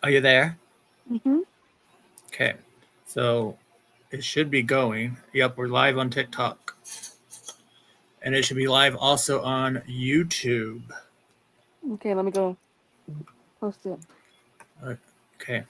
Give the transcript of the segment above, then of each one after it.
Are you there? Mm-hmm. Okay. So it should be going. Yep, we're live on TikTok. And it should be live also on YouTube. Okay, let me go post it. Okay.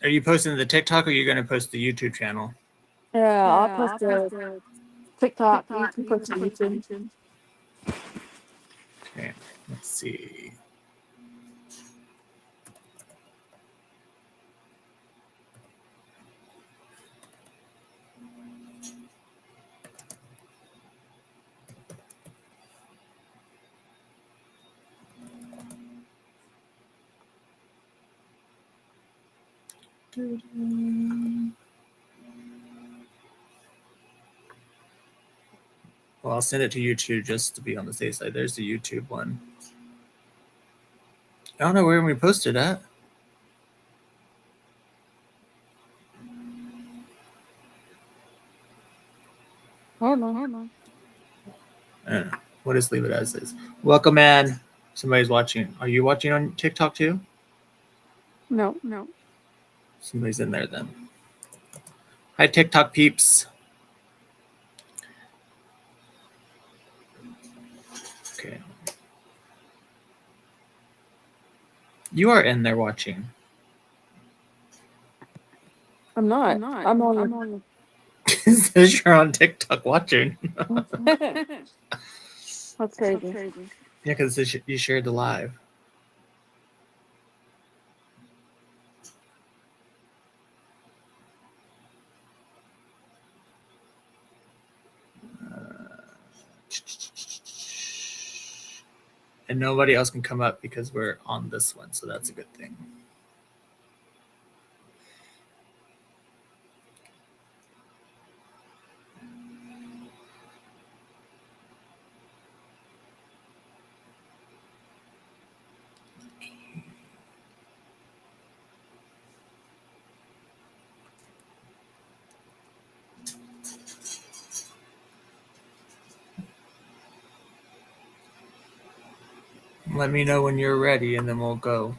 Are you posting to the TikTok or are you going to post the YouTube channel? Yeah, I'll post the TikTok. You can post the YouTube. Okay. Let's see. Well, I'll send it to YouTube just to be on the safe side. There's the YouTube one. I don't know where we posted at. Hold on. I don't know. We'll just leave it as is. Welcome, man. Somebody's watching. Are you watching on TikTok too? No. Somebody's in there then. Hi, TikTok peeps. Okay. You are in there watching. I'm not. I'm on. It says you're on TikTok watching. That's crazy. Yeah, because you shared the live. And nobody else can come up because we're on this one, so that's a good thing. Let me know when you're ready, and then we'll go.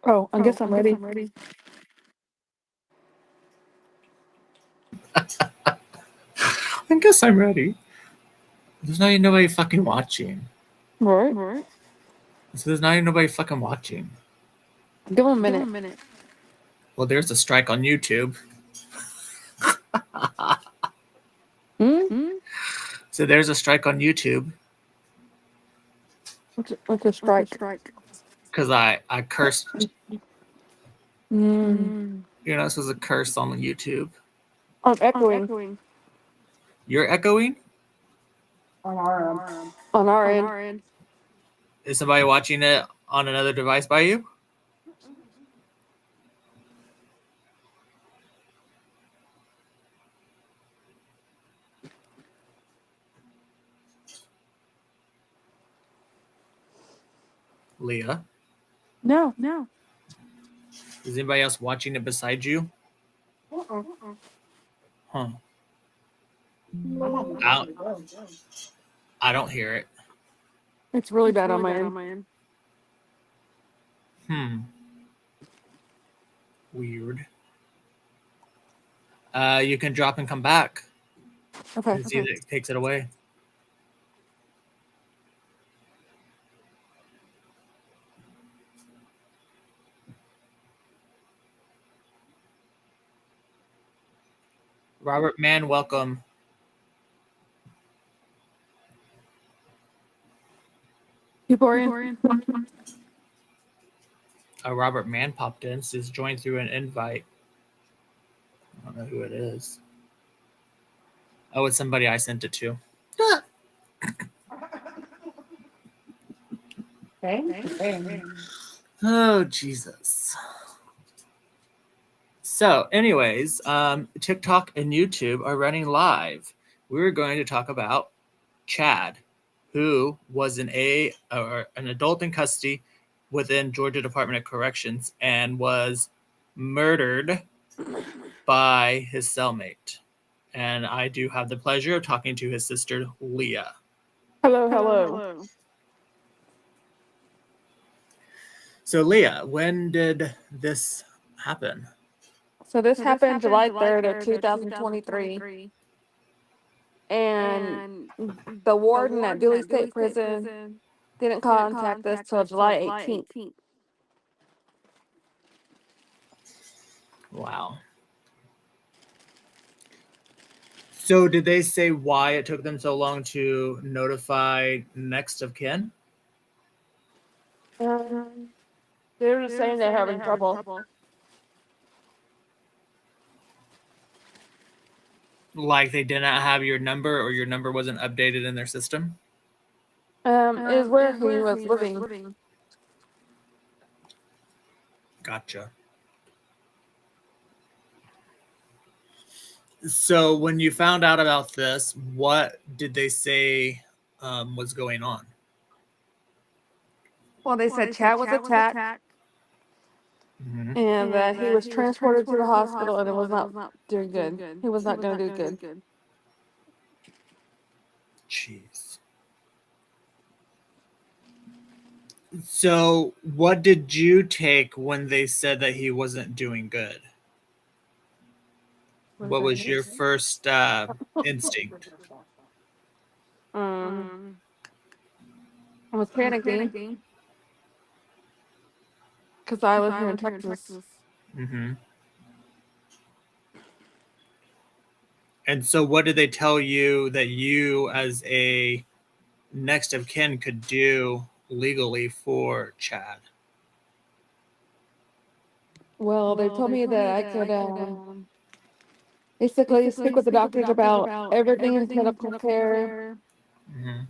Oh, I guess I'm ready. I guess I'm ready. There's not even nobody fucking watching. Right. So there's not even nobody fucking watching. Give him a minute. Well, there's a strike on YouTube. So there's a strike on YouTube. What's a strike? Because I cursed. Mm. You know, this was a curse on YouTube. I'm echoing. You're echoing? On our end. Is somebody watching it on another device by you? Leah? No. Is anybody else watching it beside you? Huh. I don't hear it. It's really bad on my end. Weird. You can drop and come back. Okay. And see that it takes it away. Robert Mann, welcome. People are in. Robert Mann popped in. Says joined through an invite. I don't know who it is. Oh, it's somebody I sent it to. Oh, Jesus. So, anyways, TikTok and YouTube are running live. We're going to talk about Chad, who was an adult in custody within Georgia Department of Corrections and was murdered by his cellmate. And I do have the pleasure of talking to his sister, Leah. Hello. So, Leah, when did this happen? So this happened July 3rd of 2023. And the warden at Dewey State Prison didn't contact us till July 18th. Wow. So did they say why it took them so long to notify next of kin? They were just saying they're having trouble. Like they didn't have your number or your number wasn't updated in their system? Is where he was living. Gotcha. So when you found out about this, what did they say was going on? Well, they said Chad was attacked. Mm-hmm. And that he was transported to the hospital and it was not doing good. He was not going to do good. Jeez. So what did you take when they said that he wasn't doing good? What was your first instinct? I was panicking because I live here in Texas. Mm-hmm. And so what did they tell you that you as a next of kin could do legally for Chad? Well, they told me that I could basically speak with the doctors about everything in medical care. Mm-hmm.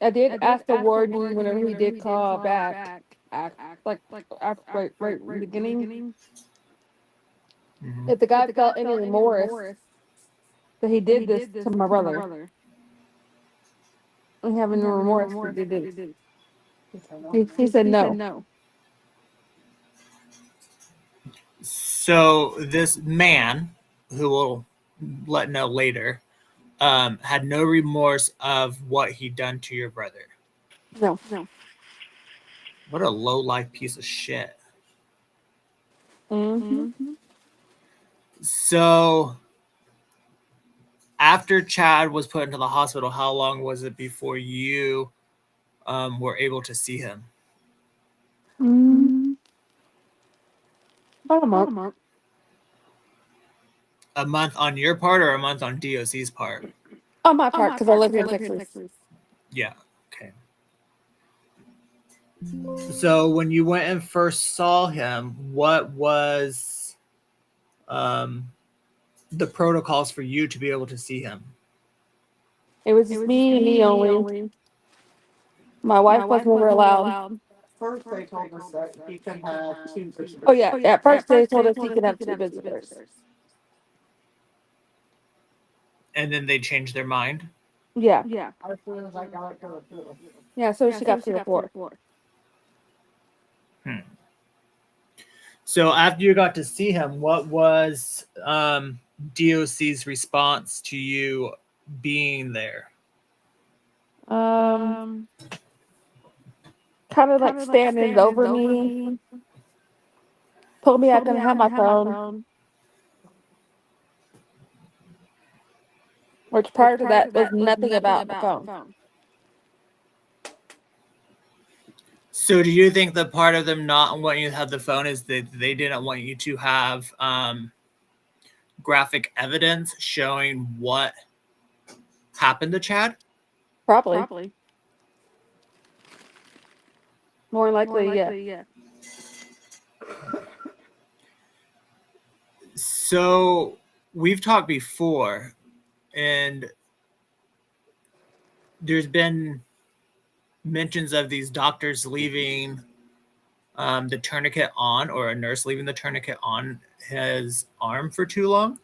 I did ask the warden whenever he did call back, like after right in the beginning, Mm-hmm. if the guy felt any remorse that he did this to my brother. And having remorse that they did it. He said no. So this man, who we'll let know later, had no remorse of what he'd done to your brother. No. What a low-life piece of shit. Mm-hmm. So after Chad was put into the hospital, how long was it before you were able to see him? About a month. A month on your part or a month on DOC's part? On my part, because I live here in Texas. Yeah. Okay. So when you went and first saw him, what was the protocols for you to be able to see him? It was just me and me only. My wife was never allowed. First, they told us that he could have 2 visitors. Oh yeah, at first they told us he could have 2 visitors. And then they changed their mind? Yeah. As soon as I got it to the field. Yeah, so she got 3 or 4. So after you got to see him, what was DOC's response to you being there? Kind of like standing over me. Told me I couldn't have my phone. Which prior to that was nothing about the phone. So do you think the part of them not wanting you to have the phone is that they didn't want you to have graphic evidence showing what happened to Chad? Probably. More likely, yeah. So we've talked before, and there's been mentions of these doctors leaving the tourniquet on, or a nurse leaving the tourniquet on his arm for too long.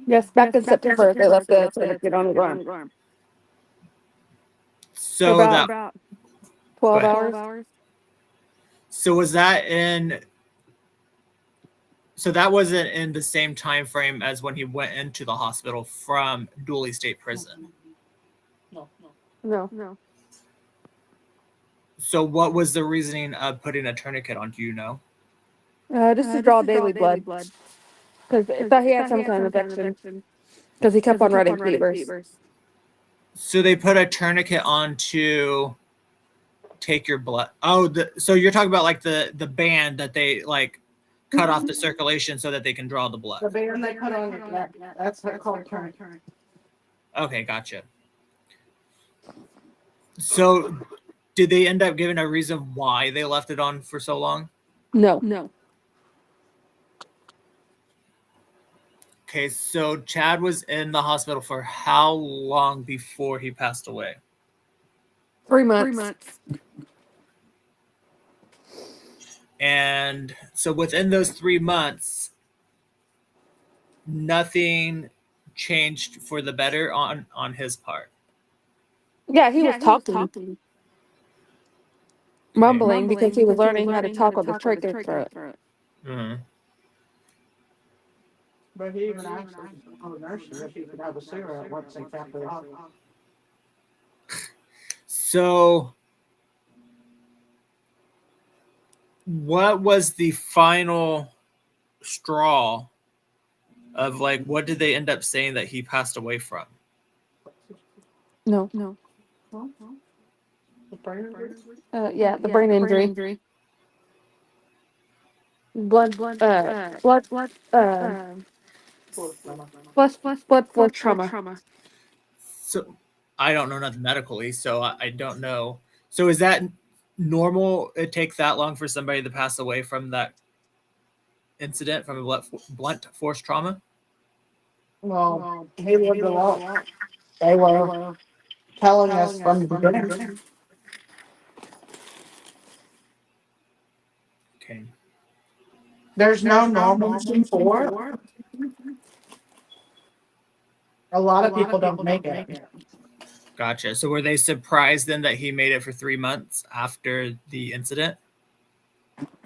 Yes, back in September, they left the tourniquet on his arm. So about that 12 Go ahead. hours. so was that in so that wasn't in the same time frame as when he went into the hospital from Dooley State Prison. No. So what was the reasoning of putting a tourniquet on? Do you know? Just to draw daily blood. Because I thought he had some kind of infection. Because he kept on running fevers. So they put a tourniquet on to take your blood. Oh, so you're talking about like the band that they like cut off the circulation so that they can draw the blood. The band they put on your neck, that's called tourniquet. Okay, gotcha. So did they end up giving a reason why they left it on for so long? No. Okay, so Chad was in the hospital for how long before he passed away? 3 months. And so within those 3 months, nothing changed for the better on his part. Yeah, he was talking. Mumbling because he was learning how to talk with his trachea throat. Mhm. But he even asked the nurse if he could have a cigarette once they capped it off. So what was the final straw of like what did they end up saying that he passed away from? No. The brain injury? Yeah, the brain injury. Blood force trauma. So I don't know nothing medically, so I don't know. So is that normal? It takes that long for somebody to pass away from that incident, from a blunt force trauma? Well, he lived a lot. They were telling us from the beginning. Okay. There's no normalcy for it. A lot of people don't make it. Gotcha. So were they surprised then that he made it for 3 months after the incident?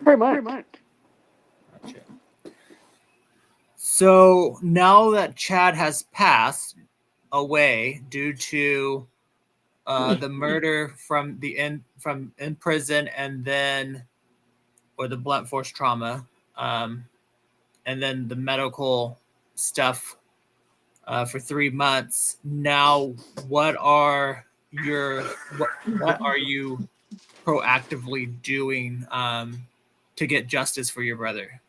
Pretty much. Gotcha. So now that Chad has passed away due to the murder from in prison, and then or the blunt force trauma, and then the medical stuff for 3 months. Now, what are you proactively doing to get justice for your brother?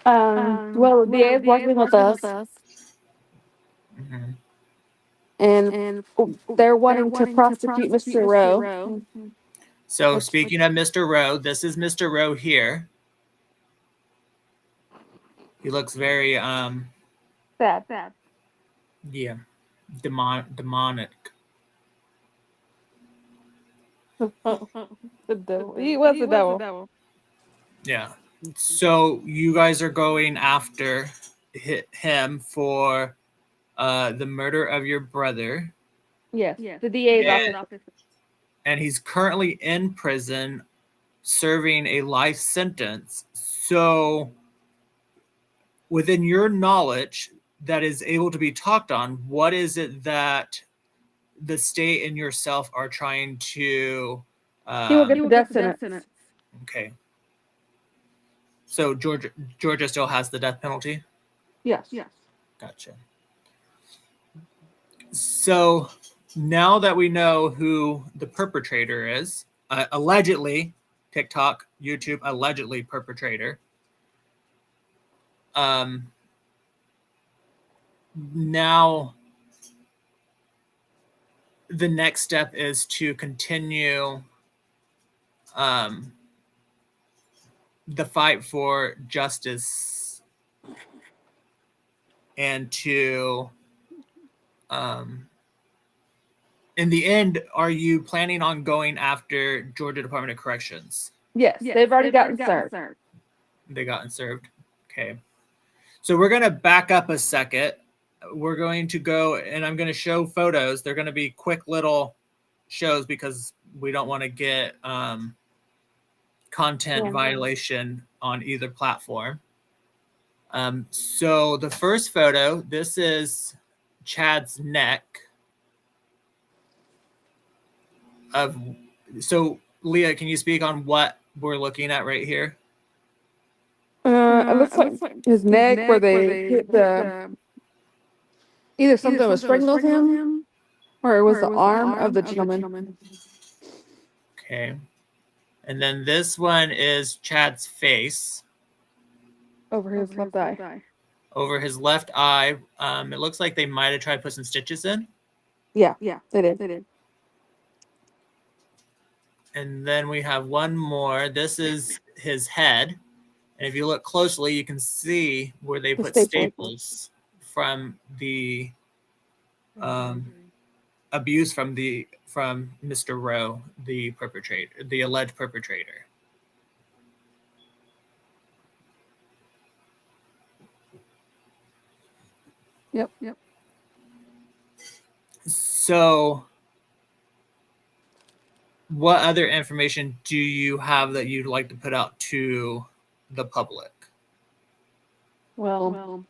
Well, the DA is working with us, Mhm. and they're wanting to prosecute Mr. Rowe. So speaking of Mr. Rowe, this is Mr. Rowe here. He looks very Sad. yeah, demonic. The devil. He was the devil. Yeah. So you guys are going after him for the murder of your brother. Yes. The DA's office. And he's currently in prison serving a life sentence. So within your knowledge that is able to be talked on, what is it that the state and yourself are trying to He will get the death sentence. Okay. So Georgia still has the death penalty? Yes. Gotcha. So now that we know who the perpetrator is, allegedly, TikTok, YouTube, allegedly perpetrator, Now the next step is to continue the fight for justice and to in the end, are you planning on going after Georgia Department of Corrections? Yes, they've already gotten served. They gotten served. Okay. So we're going to back up a second. We're going to go and I'm going to show photos. They're going to be quick little shows because we don't want to get content violation on either platform. So the first photo, this is Chad's neck. So Leah, can you speak on what we're looking at right here? It looks like his neck where they hit the either something was strangled him or it was the arm of the gentleman. Okay. And then this one is Chad's face. Over his left eye. Over his left eye. It looks like they might have tried to put some stitches in. Yeah, they did. And then we have one more. This is his head. And if you look closely, you can see where they put staples from the abuse from Mr. Rowe, the perpetrator, the alleged perpetrator. Yep. So what other information do you have that you'd like to put out to the public? Well,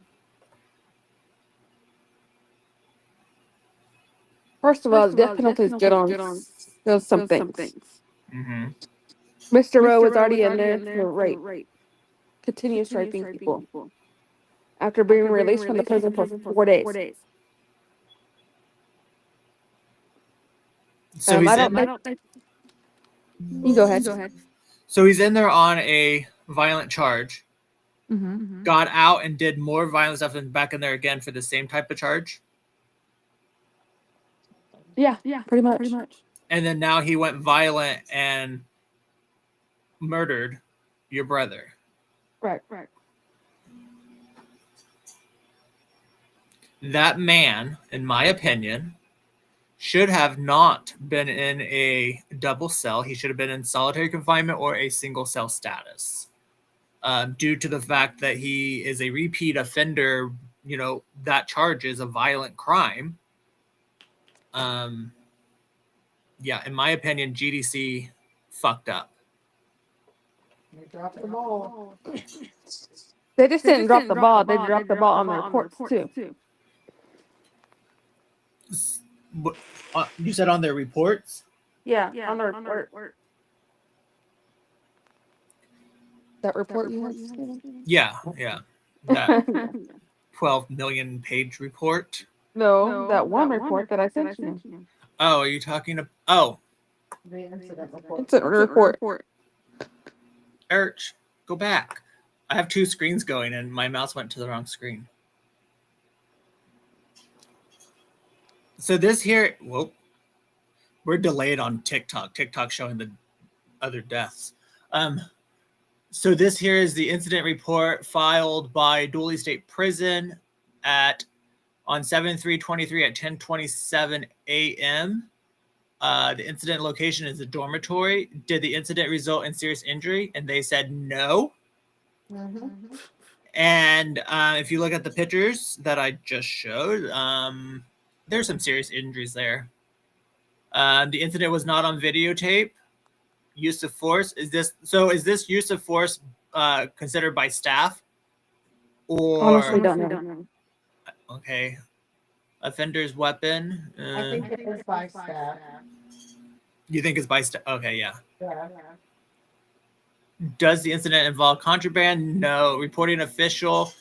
first of all, the death penalty is good on some things. Mm-hmm. Mr. Rowe was already in there for rape. Continuous raping people. After being released from the prison for 4 days. So I don't think... You go ahead. So he's in there on a violent charge. Mm-hmm. Got out and did more violent stuff and back in there again for the same type of charge. Yeah, pretty much. And then now he went violent and murdered your brother. Right. That man, in my opinion, should have not been in a double cell. He should have been in solitary confinement or a single cell status. Due to the fact that he is a repeat offender, that charge is a violent crime. Yeah, in my opinion, GDC fucked up. They dropped the ball. They just didn't drop the ball. They dropped the ball on the reports too. You said on their reports? Yeah, on the report. That report you had? Yeah. That 12 million page report. No, that one report that I sent you. Oh, are you talking about? Oh. The incident report. It's a report. Erch, go back. I have two screens going and my mouse went to the wrong screen. So this here, we're delayed on TikTok. TikTok showing the other deaths. So this here is the incident report filed by Dooley State Prison on 7/3/23 at 10:27 a.m. The incident location is a dormitory. Did the incident result in serious injury? And they said no. Mm-hmm. And if you look at the pictures that I just showed, there's some serious injuries there. The incident was not on videotape. Use of force. Is this use of force considered by staff? Or Honestly, don't know. Okay. Offender's weapon. I think it was by staff. You think it's by staff? Okay, yeah. Yeah. Does the incident involve contraband? No. Reporting official.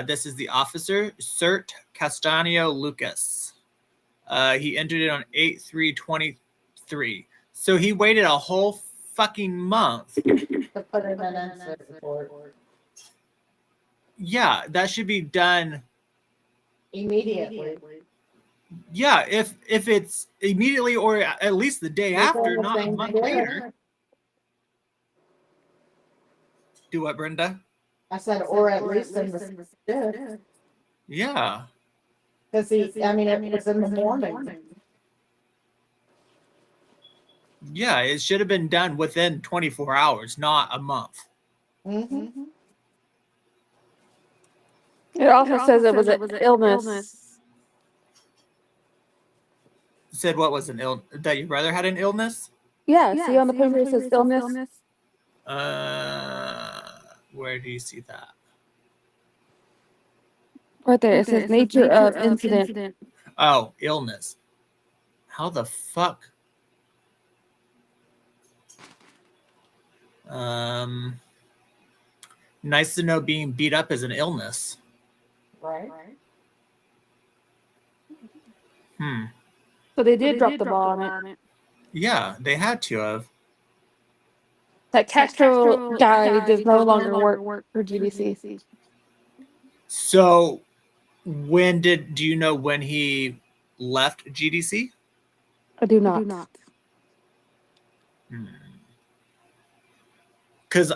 This is the officer, Cert Castanio Lucas. He entered it on 8/3/23. So he waited a whole fucking month To put in an incident report. Yeah, that should be done immediately. Yeah, if it's immediately or at least the day after, Within the not a same month day. later. Do what, Brenda? I said, or at least in the same shift. Yeah. Because it was in the morning. Yeah, it should have been done within 24 hours, not a month. Mm-hmm. It also says it was an illness. Said what was that your brother had an illness? Yeah, see on the paper it says illness. Where do you see that? Right there, it says nature of incident. Oh, illness. How the fuck? Nice to know being beat up is an illness. Right. So they did drop the ball on it. Yeah, they had to have. That Castro guy does no longer work for GDC. So do you know when he left GDC? I do not. Because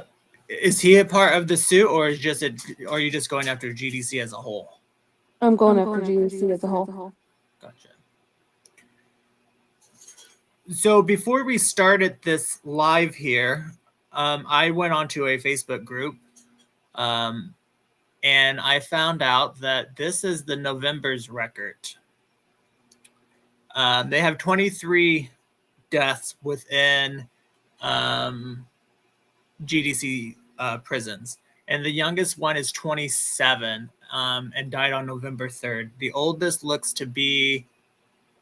is he a part of the suit, or are you just going after GDC as a whole? I'm going after GDC as a whole. Gotcha. So before we started this live here, I went onto a Facebook group, and I found out that this is the November's record. They have 23 deaths within GDC prisons, and the youngest one is 27 and died on November 3rd. The oldest looks to be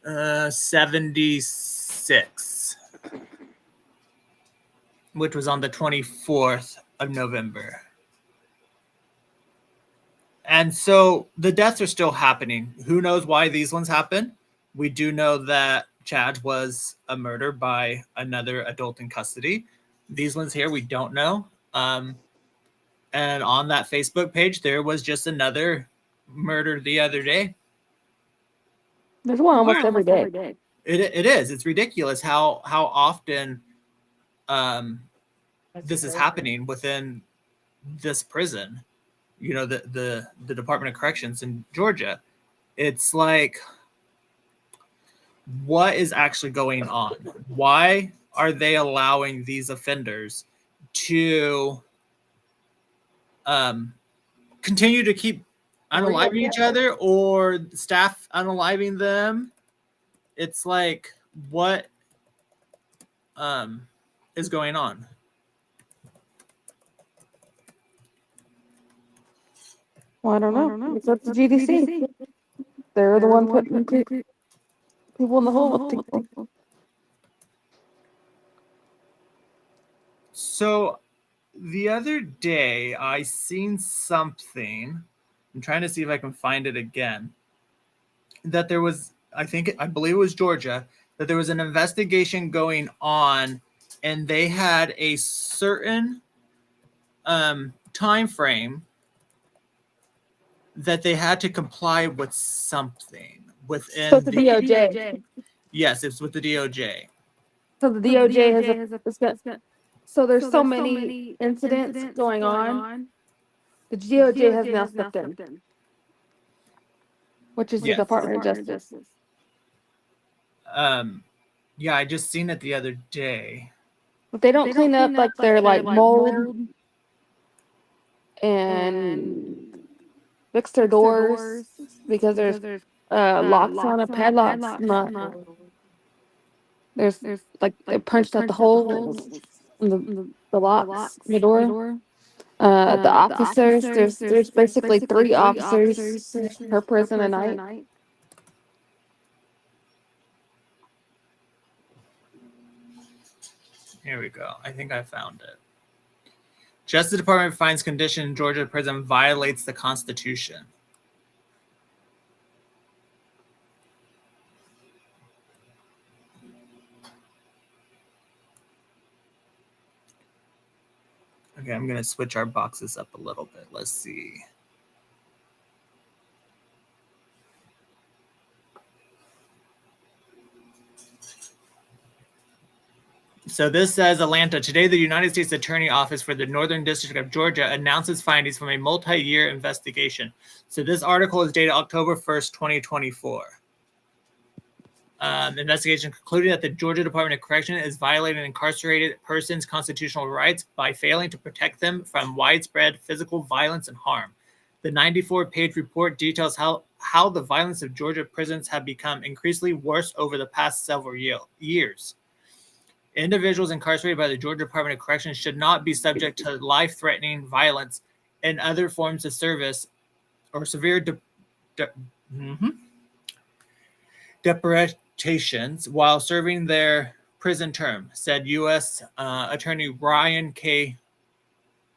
76, which was on the 24th of November. And so the deaths are still happening. Who knows why these ones happen? We do know that Chad was a murder by another adult in custody. These ones here, we don't know. And on that Facebook page, there was just another murder the other day. There's one almost every day. It is. It's ridiculous how often this is happening within this prison. You know, the Department of Corrections in Georgia. It's like, what is actually going on? Why are they allowing these offenders to continue to keep unaliving each other, or staff unaliving them? It's like, what is going on? Well, I don't know. It's up to GDC. They're the one putting people in the hole. So the other day I seen something. I'm trying to see if I can find it again. That there was, I believe it was Georgia, that there was an investigation going on, and they had a certain time frame that they had to comply with something within So the DOJ. Yes, it's with the DOJ. So the DOJ has so there's so many incidents going on. The DOJ has now stepped in, which is the Department of Justice. Yeah, I just seen it the other day. But they don't clean up like their mold and fix their doors because there's locks on it, padlocks. There's like they punched out the holes in the locks in the door. The officers, there's basically 3 officers per prison a night. Here we go. I think I found it. Justice Department finds condition in Georgia prison violates the Constitution. Okay, I'm going to switch our boxes up a little bit. Let's see. So this says Atlanta. Today, the United States Attorney Office for the Northern District of Georgia announces findings from a multi-year investigation. So this article is dated October 1st, 2024. Investigation concluded that the Georgia Department of Correction is violating incarcerated persons' constitutional rights by failing to protect them from widespread physical violence and harm. The 94-page report details how the violence of Georgia prisons have become increasingly worse over the past several years. Individuals incarcerated by the Georgia Department of Corrections should not be subject to life-threatening violence and other forms of service or severe deportations while serving their prison term, said U.S. Attorney Ryan K.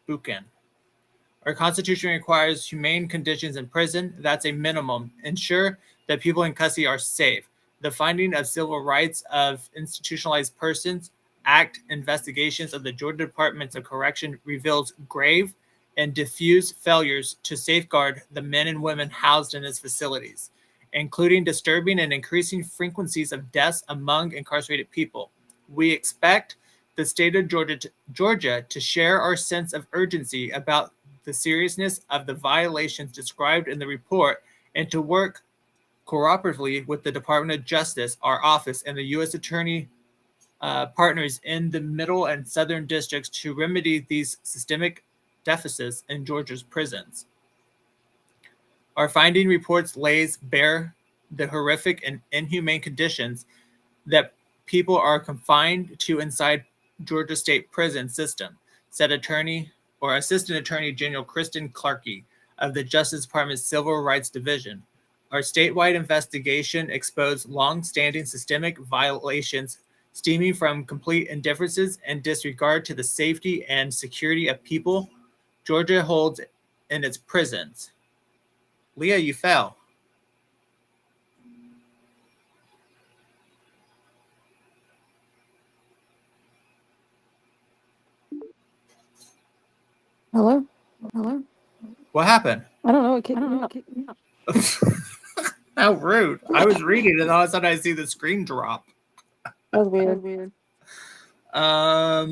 Buchan. Our Constitution requires humane conditions in prison. That's a minimum. Ensure that people in custody are safe. The finding of civil rights of institutionalized persons Act investigations of the Georgia Department of Correction reveals grave and diffuse failures to safeguard the men and women housed in its facilities, including disturbing and increasing frequencies of deaths among incarcerated people. We expect the state of Georgia to share our sense of urgency about the seriousness of the violations described in the report and to work cooperatively with the Department of Justice, our office, and the U.S. Attorney partners in the middle and southern districts to remedy these systemic deficits in Georgia's prisons. Our finding reports lays bare the horrific and inhumane conditions that people are confined to inside Georgia State prison system, said Attorney or Assistant Attorney General Kristen Clarkey of the Justice Department's Civil Rights Division. Our statewide investigation exposed long-standing systemic violations stemming from complete indifferences and disregard to the safety and security of people Georgia holds in its prisons. Leah, you fell. Hello? What happened? I don't know. It kicked me out. How rude. I was reading and all of a sudden I see the screen drop. That was weird. Our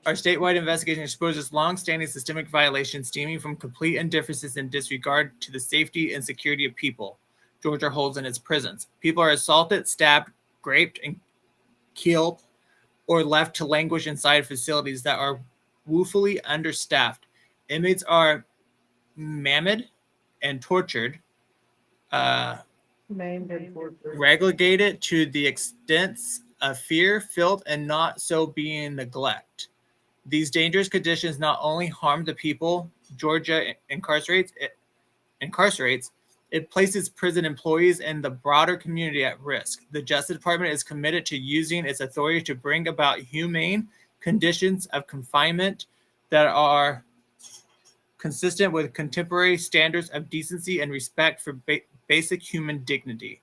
statewide investigation exposes long-standing systemic violations stemming from complete indifferences and disregard to the safety and security of people Georgia holds in its prisons. People are assaulted, stabbed, raped, and killed, or left to languish inside facilities that are woefully understaffed. Inmates are maimed and tortured, relegated to the extents of fear, filth, and not so being neglect. These dangerous conditions not only harm the people Georgia incarcerates, it places prison employees and the broader community at risk. The Justice Department is committed to using its authority to bring about humane conditions of confinement that are consistent with contemporary standards of decency and respect for basic human dignity.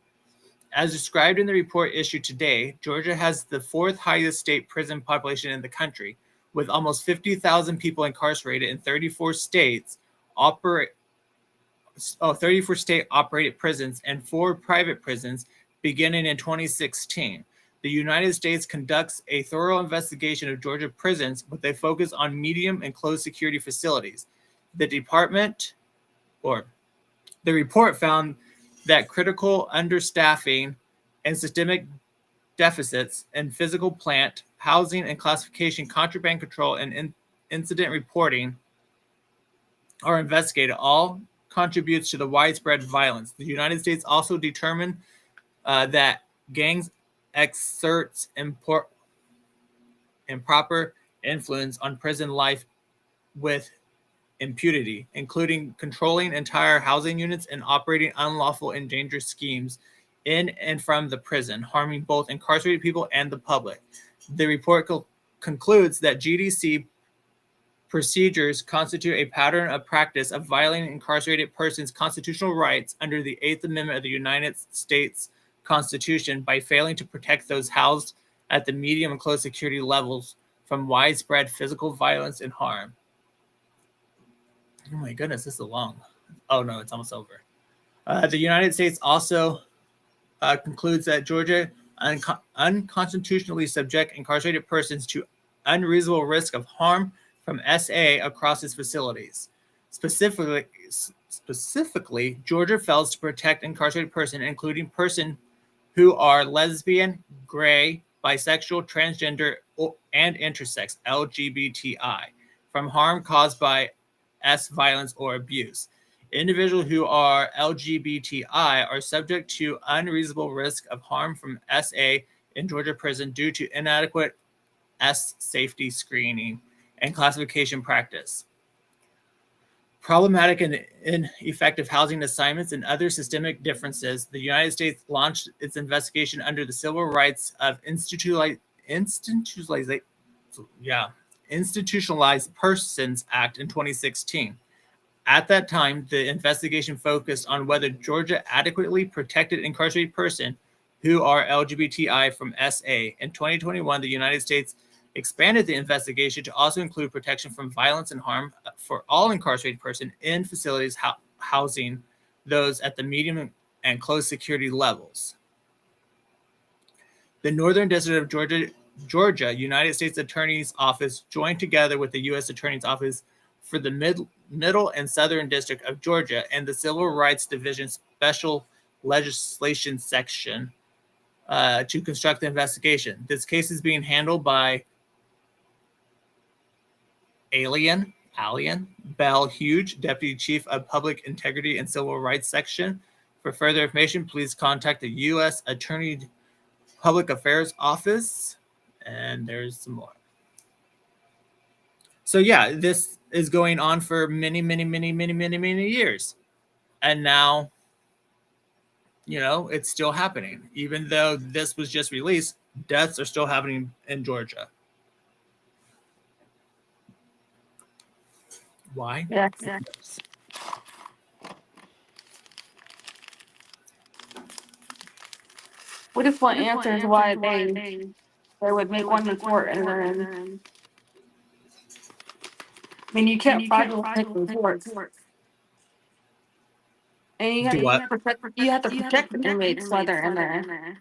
As described in the report issued today, Georgia has the fourth highest state prison population in the country, with almost 50,000 people incarcerated in 34 states 34 state-operated prisons and 4 private prisons beginning in 2016. The United States conducts a thorough investigation of Georgia prisons with a focus on medium and closed security facilities. The report found that critical understaffing and systemic deficits in physical plant, housing and classification, contraband control, and incident reporting are investigated. All contributes to the widespread violence. The United States also determined that gangs exerts improper influence on prison life with impunity, including controlling entire housing units and operating unlawful and dangerous schemes in and from the prison, harming both incarcerated people and the public. The report concludes that GDC procedures constitute a pattern of practice of violating incarcerated persons' constitutional rights under the 8th Amendment of the United States Constitution by failing to protect those housed at the medium and close security levels from widespread physical violence and harm. Oh my goodness, this is long. Oh no, it's almost over. The United States also concludes that Georgia unconstitutionally subject incarcerated persons to unreasonable risk of harm from SA across its facilities. Specifically, Georgia fails to protect incarcerated persons, including persons who are lesbian, gay, bisexual, transgender, and intersex, LGBTI, from harm caused by S violence or abuse. Individuals who are LGBTI are subject to unreasonable risk of harm from SA in Georgia prison due to inadequate S safety screening and classification practice. Problematic and ineffective housing assignments and other systemic differences, the United States launched its investigation under the Civil Rights of Institutionalized Persons Act in 2016. At that time, the investigation focused on whether Georgia adequately protected incarcerated persons who are LGBTI from SA. In 2021, the United States expanded the investigation to also include protection from violence and harm for all incarcerated persons in facilities housing those at the medium and close security levels. The Northern District of Georgia, United States Attorney's Office joined together with the U.S. Attorney's Office for the Middle and Southern District of Georgia and the Civil Rights Division Special Legislation Section to construct the investigation. This case is being handled by Alien Bell Huge, Deputy Chief of Public Integrity and Civil Rights Section. For further information, please contact the U.S. Attorney Public Affairs Office. And there's some more. So yeah, this is going on for many years. And now, it's still happening. Even though this was just released, deaths are still happening in Georgia. Why? Yeah. We just want answers why they would make one report and then. I mean, you can't fraudulently make reports. And you have to protect the inmates while they're in there.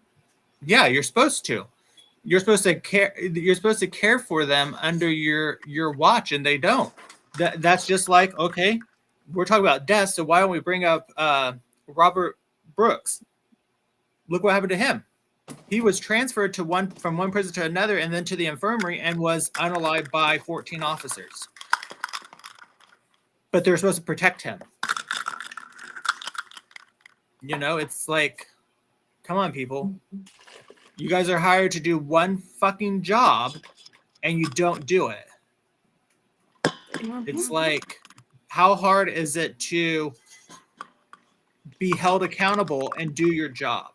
Yeah, you're supposed to. You're supposed to care for them under your watch, and they don't. That's just like, okay, we're talking about death, so why don't we bring up Robert Brooks? Look what happened to him. He was transferred from one prison to another and then to the infirmary and was unalived by 14 officers. But they're supposed to protect him. It's like, come on, people. You guys are hired to do one fucking job and you don't do it. It's like, how hard is it to be held accountable and do your job?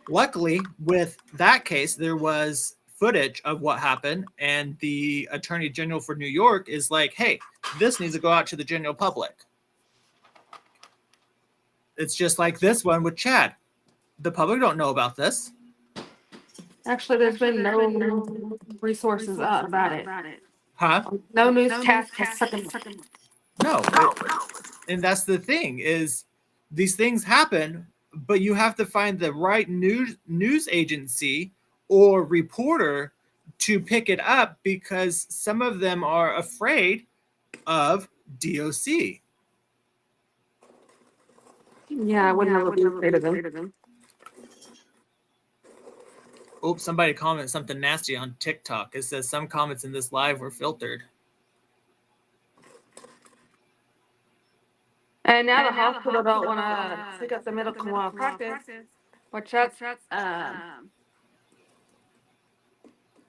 Luckily, with that case, there was footage of what happened, and the Attorney General for New York is like, hey, this needs to go out to the general public. It's just like this one with Chad. The public don't know about this. Actually, there's been no resources out about it. Huh? No newscast has No. And that's the thing, is these things happen, but you have to find the right news agency or reporter to pick it up, because some of them are afraid of GDOC. Yeah, I would never be afraid of them. Oops, somebody commented something nasty on TikTok. It says some comments in this live were filtered. And now the hospital don't want to pick up the medical malpractice, which that's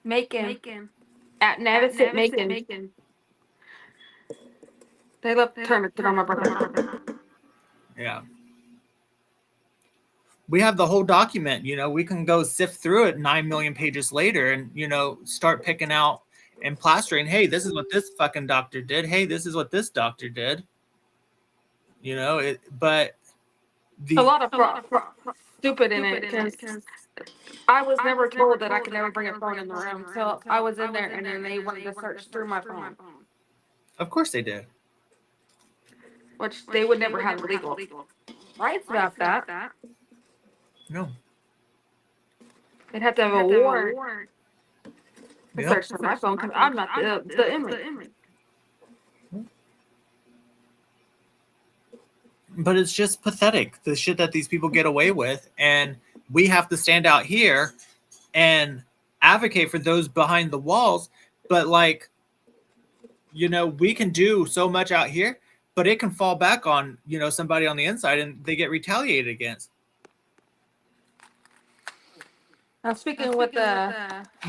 Macon at Navasite Macon. They love to turn it on my brother. Yeah. We have the whole document, we can go sift through it 9 million pages later and, start picking out and plastering, hey, this is what this fucking doctor did. Hey, this is what this doctor did. But a lot of stupid in it, because I was never told that I could never bring a phone in the room. So I was in there and then they wanted to search through my phone. Of course they did. Which they would never have legal rights about that. No. They'd have to have a warrant to Yep. search for my phone because I'm not the inmate. But it's just pathetic, the shit that these people get away with, and we have to stand out here and advocate for those behind the walls. But like, you know, we can do so much out here, but it can fall back on, you know, somebody on the inside and they get retaliated against. I'm speaking with the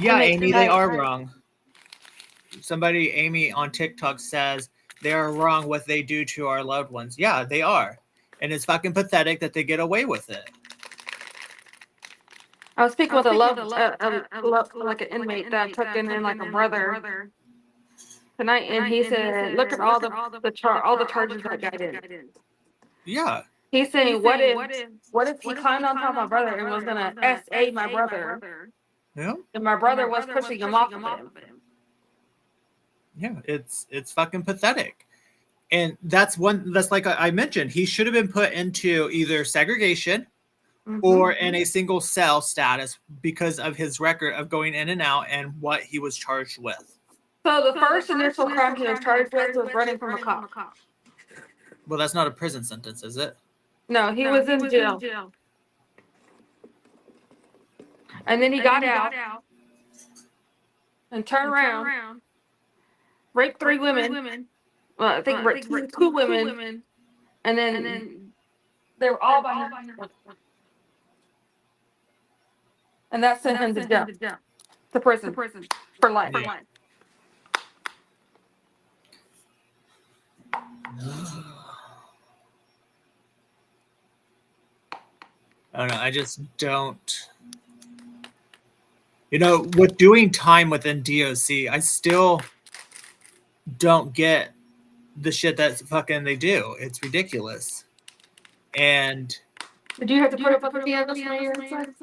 Yeah, inmates Amy, they tonight. are wrong. Somebody, Amy on TikTok, says they are wrong what they do to our loved ones. Yeah, they are. And it's fucking pathetic that they get away with it. I was speaking with like an inmate that took in like a brother tonight, and he said, "Look at all the charges that guy did." Yeah. He's saying, "What if he climbed on top of my brother and was gonna SA my brother, Yeah. and my brother was pushing him off of him?" Yeah, it's fucking pathetic. And that's like I mentioned, he should have been put into either segregation or in a single cell status because of his record of going in and out and what he was charged with. So the first initial crime he was charged with was running from a cop. Well, that's not a prison sentence, is it? No, he was in jail. And then he got out and turned around, raped 3 women. Well, I think raped 2 women, and then they were all by him. And that sent him to jail, to prison for life. Yeah. I don't know. I just don't. You know, with doing time within DOC, I still don't get the shit that fucking they do. It's ridiculous. And Did you have to put up with any of this when you were inside?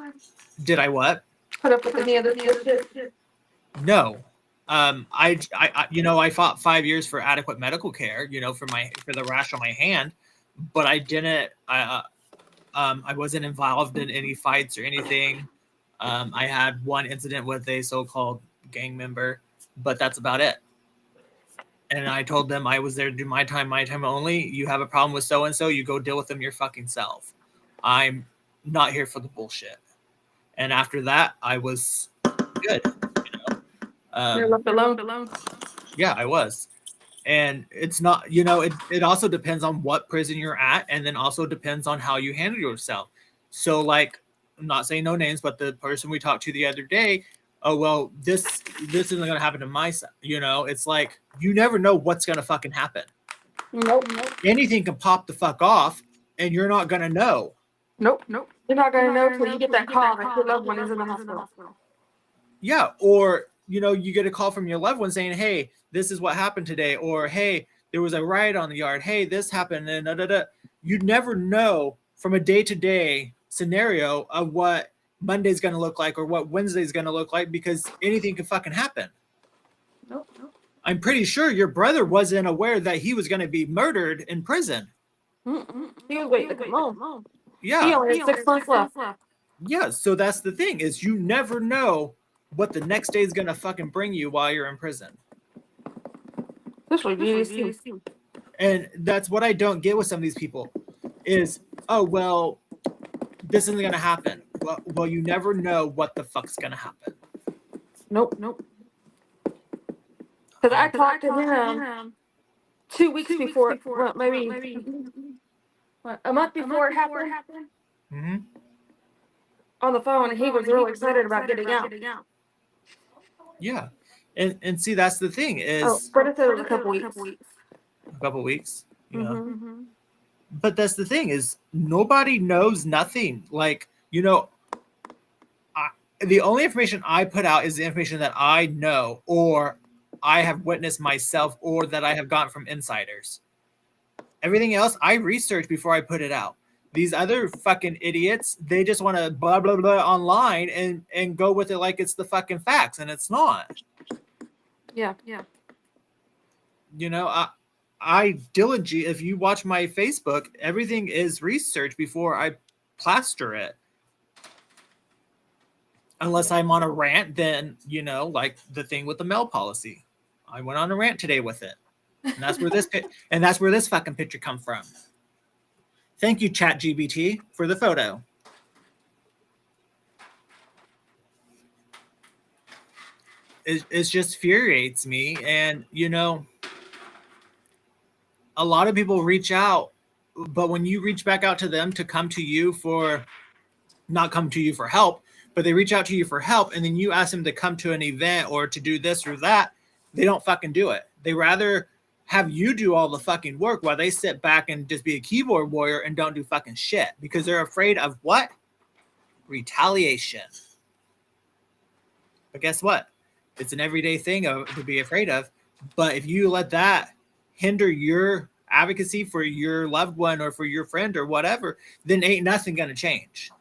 did I what? Put up with any of this? No. I fought 5 years for adequate medical care, you know, for the rash on my hand, but I didn't. I wasn't involved in any fights or anything. I had one incident with a so-called gang member, but that's about it. And I told them I was there to do my time only. You have a problem with so-and-so, you go deal with them your fucking self. I'm not here for the bullshit. And after that, I was good. You know? You're left alone. Yeah, I was. And it's not, you know, it also depends on what prison you're at, and then also depends on how you handle yourself. So, like, I'm not saying no names, but the person we talked to the other day, oh, well, this isn't going to happen to my son. You know, it's like, you never know what's going to fucking happen. Nope. Anything can pop the fuck off, and you're not going to know. Nope. You're not going to know until you get that call that your loved one is in the hospital. Yeah, or, you know, you get a call from your loved one saying, hey, this is what happened today, or hey, there was a riot on the yard, hey, this happened, and you never know from a day-to-day scenario of what Monday's going to look like or what Wednesday's going to look like, because anything can fucking happen. Nope. I'm pretty sure your brother wasn't aware that he was going to be murdered in prison. He was waiting to come home. Yeah. He only had 6 months left. Yeah, so that's the thing, is you never know what the next day is going to fucking bring you while you're in prison. Especially GDOC. And that's what I don't get with some of these people is, oh, well, this isn't going to happen. Well, you never know what the fuck's going to happen. Nope. Because I talked to him 2 weeks before, well, maybe a month before it happened. Mm-hmm. On the phone, and he was really excited about getting out. Yeah. And see, that's the thing is... Oh, Britta said it was a couple weeks. A couple weeks? Yeah. Mm-hmm. But that's the thing is nobody knows nothing. Like, you know, the only information I put out is the information that I know or I have witnessed myself or that I have gotten from insiders. Everything else I research before I put it out. These other fucking idiots, they just want to blah, blah, blah online and go with it like it's the fucking facts, and it's not. Yeah. You know, I diligently, if you watch my Facebook, everything is researched before I plaster it. unless I'm on a rant, then, you know, like the thing with the mail policy. I went on a rant today with it. And that's where this fucking picture come from. Thank you, ChatGPT, for the photo. It just infuriates me. And, you know, a lot of people reach out, but when you reach back out to them to come to you for, not come to you for help, but they reach out to you for help, and then you ask them to come to an event or to do this or that, they don't fucking do it. They rather have you do all the fucking work while they sit back and just be a keyboard warrior and don't do fucking shit because they're afraid of what? Retaliation. But guess what? It's an everyday thing to be afraid of. But if you let that hinder your advocacy for your loved one or for your friend or whatever, then ain't nothing gonna change.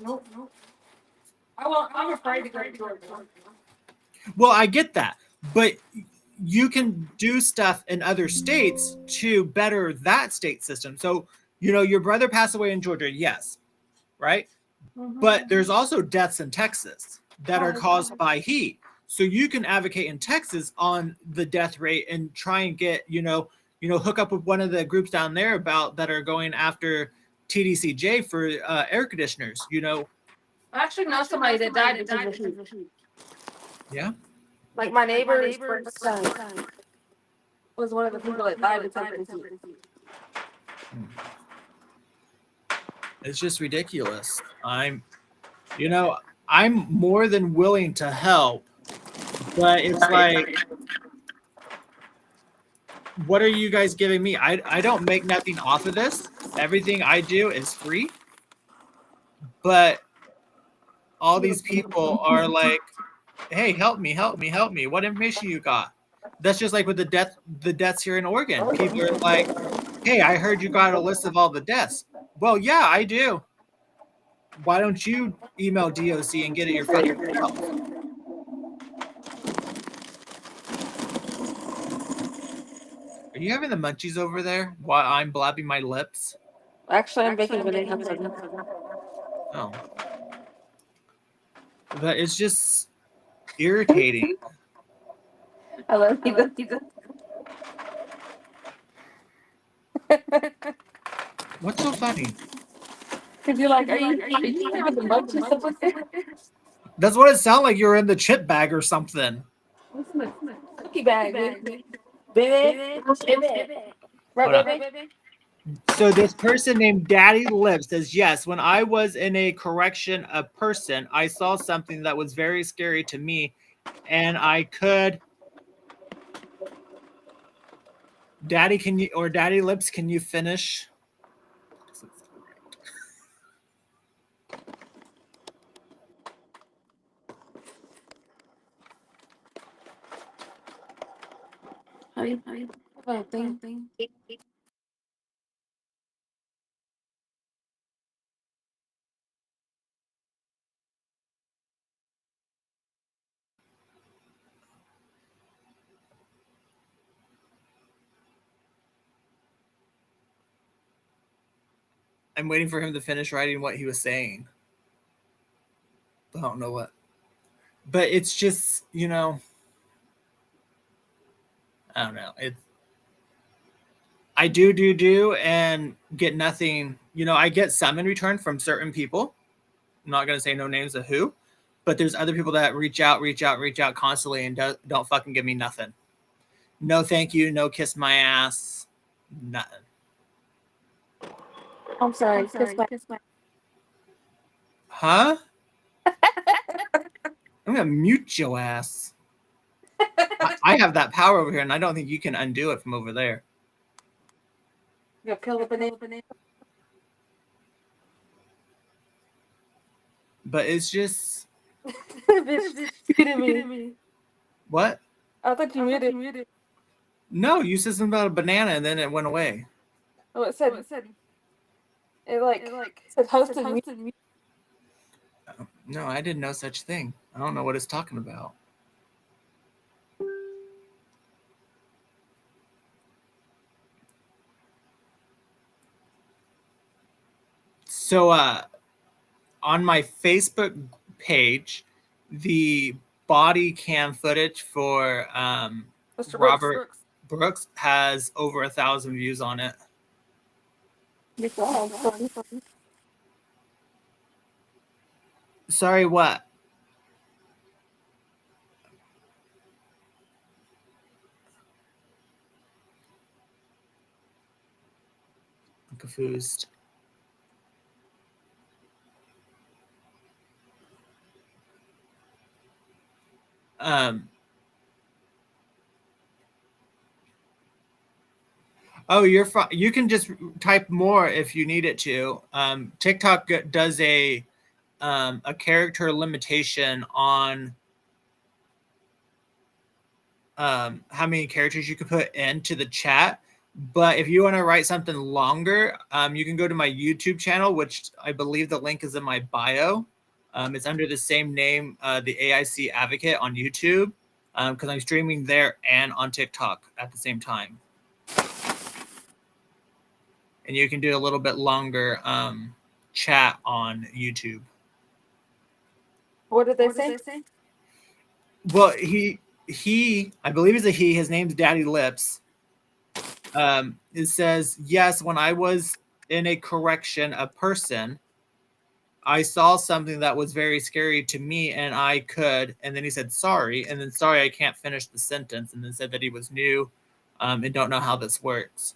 Nope. I'm afraid to go to Georgia. Well, I get that, but you can do stuff in other states to better that state system. So, you know, your brother passed away in Georgia, yes, right? Mm-hmm. But there's also deaths in Texas that are caused by heat. So you can advocate in Texas on the death rate and try and get, you know, hook up with one of the groups down there about that are going after TDCJ for air conditioners, you know. I actually know somebody that died because of the heat. Yeah. Like my neighbor's son was one of the people that died because of the heat. It's just ridiculous. I'm more than willing to help, but it's like, what are you guys giving me? I don't make nothing off of this. Everything I do is free. But all these people are like, hey, help me. What information you got? That's just like with the deaths here in Oregon. People are like, hey, I heard you got a list of all the deaths. Well, yeah, I do. Why don't you email DOC and get it your fucking self? Are you having the munchies over there while I'm blabbing my lips? Actually, I'm baking banana. Oh. But it's just irritating. I love you. What's so funny? Because you're like, are you having the munchies over there? That's what it sounded like. You were in the chip bag or something. What's in the cookie bag? Baby. Right, baby? So this person named Daddy Lip says, yes, when I was in a correction of person, I saw something that was very scary to me, and I could. Daddy, can you, or Daddy Lips, can you finish? Thing. I'm waiting for him to finish writing what he was saying. I don't know what. But it's just, you know, I don't know. I do and get nothing. You know, I get some in return from certain people. I'm not going to say no names of who, but there's other people that reach out constantly and don't fucking give me nothing. No thank you, no kiss my ass, nothing. I'm sorry. Kiss my... Huh? I'm going to mute your ass. I have that power over here, and I don't think you can undo it from over there. You gonna peel the banana? But it's just... Muted me. What? I thought you muted. No, you said something about a banana, and then it went away. Oh, it said said hosted me. No, I didn't know such thing. I don't know what it's talking about. So, on my Facebook page, the body cam footage for Mr. Robert Brooks has over 1,000 views on it. Sorry, what? I'm confused. Oh, you're fine. You can just type more if you need it to. TikTok does a character limitation on how many characters you can put into the chat. But if you want to write something longer, you can go to my YouTube channel, which I believe the link is in my bio. It's under the same name, the AIC Advocate on YouTube, because I'm streaming there and on TikTok at the same time. And you can do a little bit longer chat on YouTube. What did they say? Well, he, I believe it's a he. His name's Daddy Lips. It says, yes, when I was in a correction, a person, I saw something that was very scary to me, and I could. And then he said, sorry. And then, sorry, I can't finish the sentence. And then said that he was new and don't know how this works.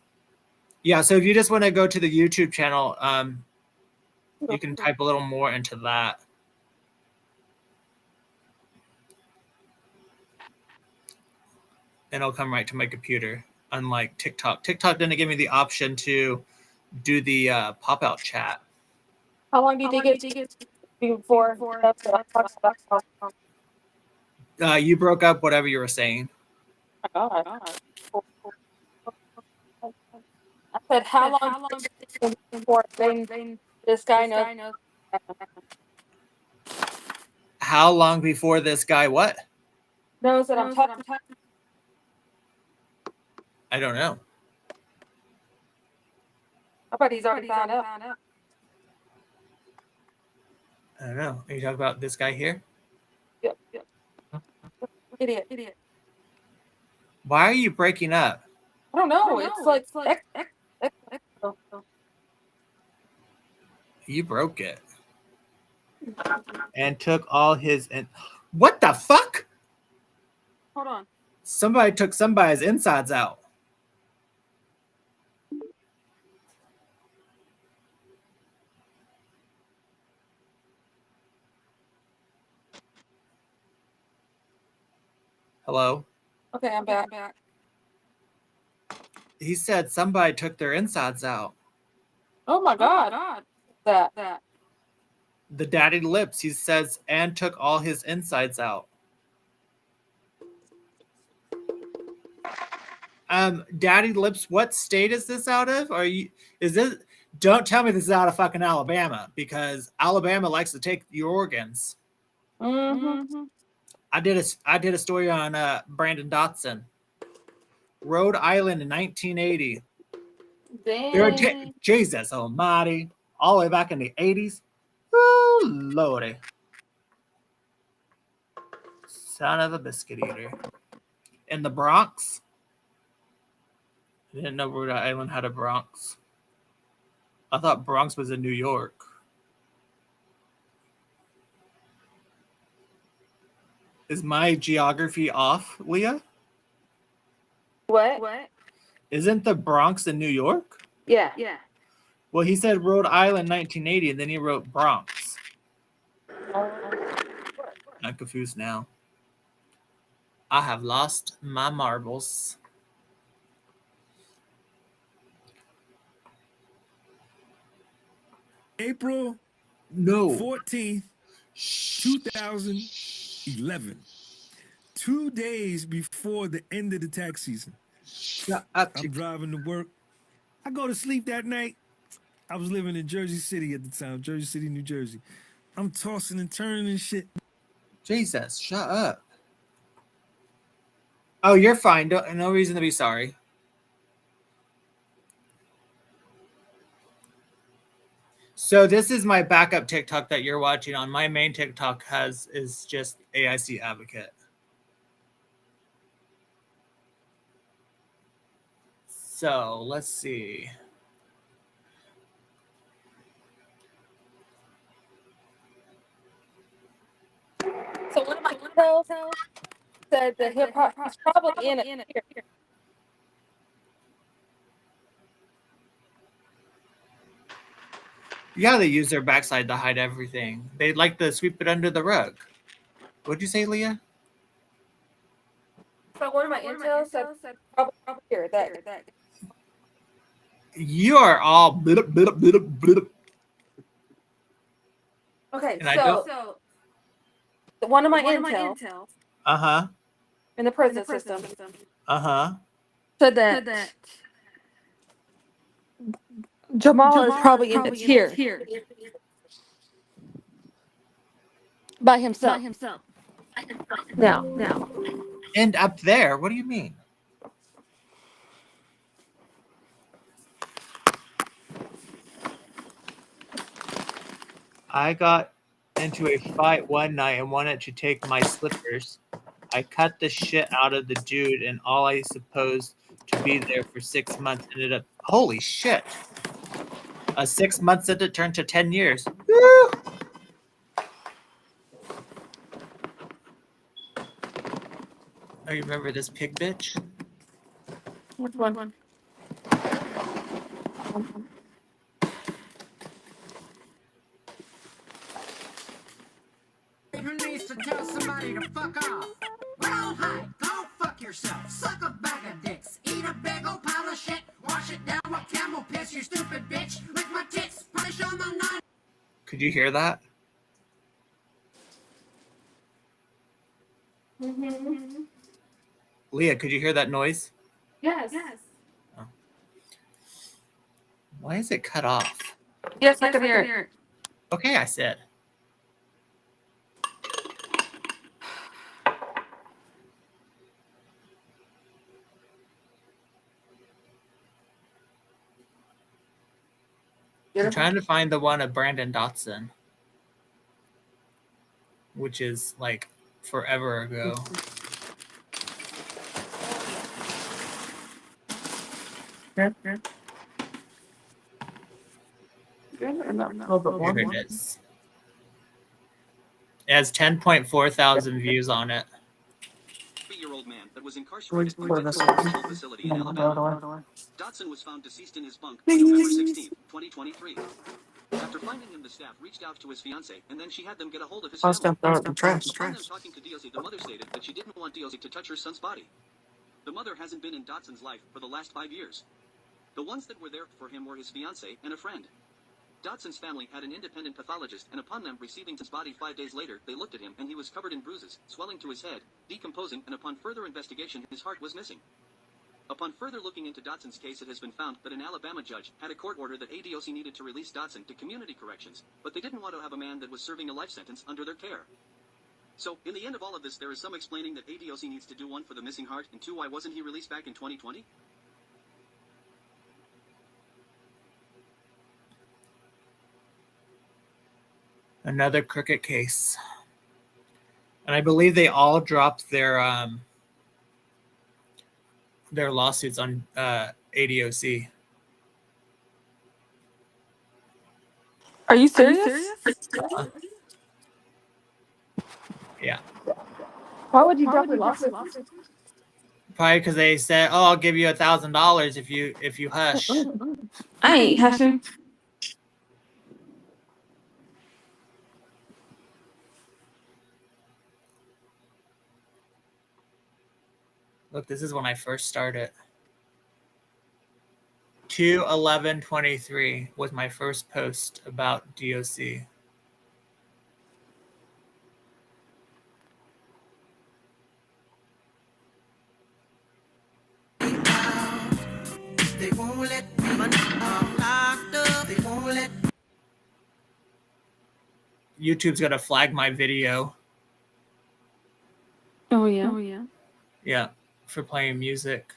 Yeah, so if you just want to go to the YouTube channel, you can type a little more into that. And it'll come right to my computer, unlike TikTok. TikTok didn't give me the option to do the pop-out chat. How long do you think it before? You broke up whatever you were saying. Oh my God. I said, how long before this guy knows? How long before this guy what? Knows that I'm talking. I don't know. I bet he's already found out. I don't know. Are you talking about this guy here? Yep. Idiot. Why are you breaking up? I don't know. It's like You broke it. And took all his... What the fuck? Hold on. Somebody took somebody's insides out. Hello? Okay, I'm back. He said somebody took their insides out. Oh my God. That. The Daddy Lips, he says, and took all his insides out. Daddy Lips, what state is this out of? Don't tell me this is out of fucking Alabama, because Alabama likes to take your organs. Mm-hmm. I did a story on Brandon Dotson. Rhode Island in 1980. Dang. Jesus almighty. All the way back in the 80s. Oh, lordy. Son of a biscuit eater. In the Bronx. I didn't know Rhode Island had a Bronx. I thought Bronx was in New York. Is my geography off, Leah? What? Isn't the Bronx in New York? Yeah. Well, he said Rhode Island 1980, and then he wrote Bronx. I'm confused now. I have lost my marbles. April 14th, 2011. 2 days before the end of the tax season. Shut up. I'm driving to work. I go to sleep that night. I was living in Jersey City at the time, Jersey City, New Jersey. I'm tossing and turning and shit. Jesus, shut up. Oh, you're fine. No reason to be sorry. So this is my backup TikTok that you're watching on. My main TikTok is just AIC advocate. So let's see. So one of my intel said that he's probably in it here. Yeah, they use their backside to hide everything. They like to sweep it under the rug. What'd you say, Leah? So one of my intel said probably here. That You are all blip, blip, blip, blip. okay. And I So don't. one of my intel Uh-huh. in the prison system Uh-huh. said that Jamal is probably in it here by himself. Now, And up there, what do you mean? I got into a fight one night and wanted to take my slippers. I cut the shit out of the dude, and all I supposed to be there for 6 months ended up. Holy shit! A 6 month sentence turned to 10 years. Woo! Oh, you remember this pig bitch? which one? Who needs to tell somebody to fuck off? Well, hi, go fuck yourself. Suck a bag of dicks. Eat a big old pile of shit. Wash it down with camel piss, you stupid bitch. Lick my tits. Punish on my nine. Could you hear that? Mm-hmm. Leah, could you hear that noise? Yes. Oh. Why is it cut off? Yes, I can hear it. Okay, I said. I'm trying to find the one of Brandon Dotson, which is like forever ago. Here it is. It has 10.4 thousand views on it. 3-year-old man that was incarcerated in a For this correctional facility in Alabama. one. Dotson was found deceased in his bunk on November 16, 2023. After finding him, the staff reached out to his fiancée, and then she had them get a hold of his I was family. gonna throw it in the trash. Upon them talking to DOC, the mother stated that she didn't want DOC to touch her son's body. The mother hasn't been in Dotson's life for the last 5 years. The ones that were there for him were his fiancée and a friend. Dotson's family had an independent pathologist, and upon them receiving his body 5 days later, they looked at him and he was covered in bruises, swelling to his head, decomposing, and upon further investigation, his heart was missing. Upon further looking into Dotson's case, it has been found that an Alabama judge had a court order that ADOC needed to release Dotson to community corrections, but they didn't want to have a man that was serving a life sentence under their care. So, in the end of all of this, there is some explaining that ADOC needs to do, 1, for the missing heart, and 2, why wasn't he released back in 2020? Another crooked case. And I believe they all dropped their lawsuits on ADOC. Are you serious? Yeah. Why would you drop your lawsuit? Probably because they said, "Oh, I'll give you $1,000 if you hush." I ain't hushing. Look, this is when I first started. 2/11/23 was my first post about DOC. They won't let me locked up. They won't let. YouTube's gonna flag my video. Oh yeah. Yeah, for playing music.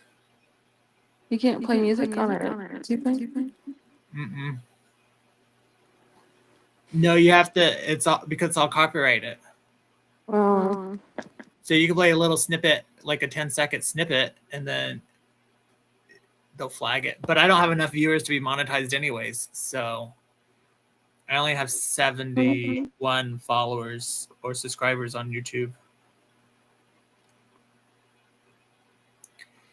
You can't play music on our YouTube thing? Mm-mm. No, you have to. It's all because it's all copyrighted. Oh, So you can play a little snippet, like a 10-second snippet, and then they'll flag it. But I don't have enough viewers to be monetized anyways. So I only have 71 followers or subscribers on YouTube.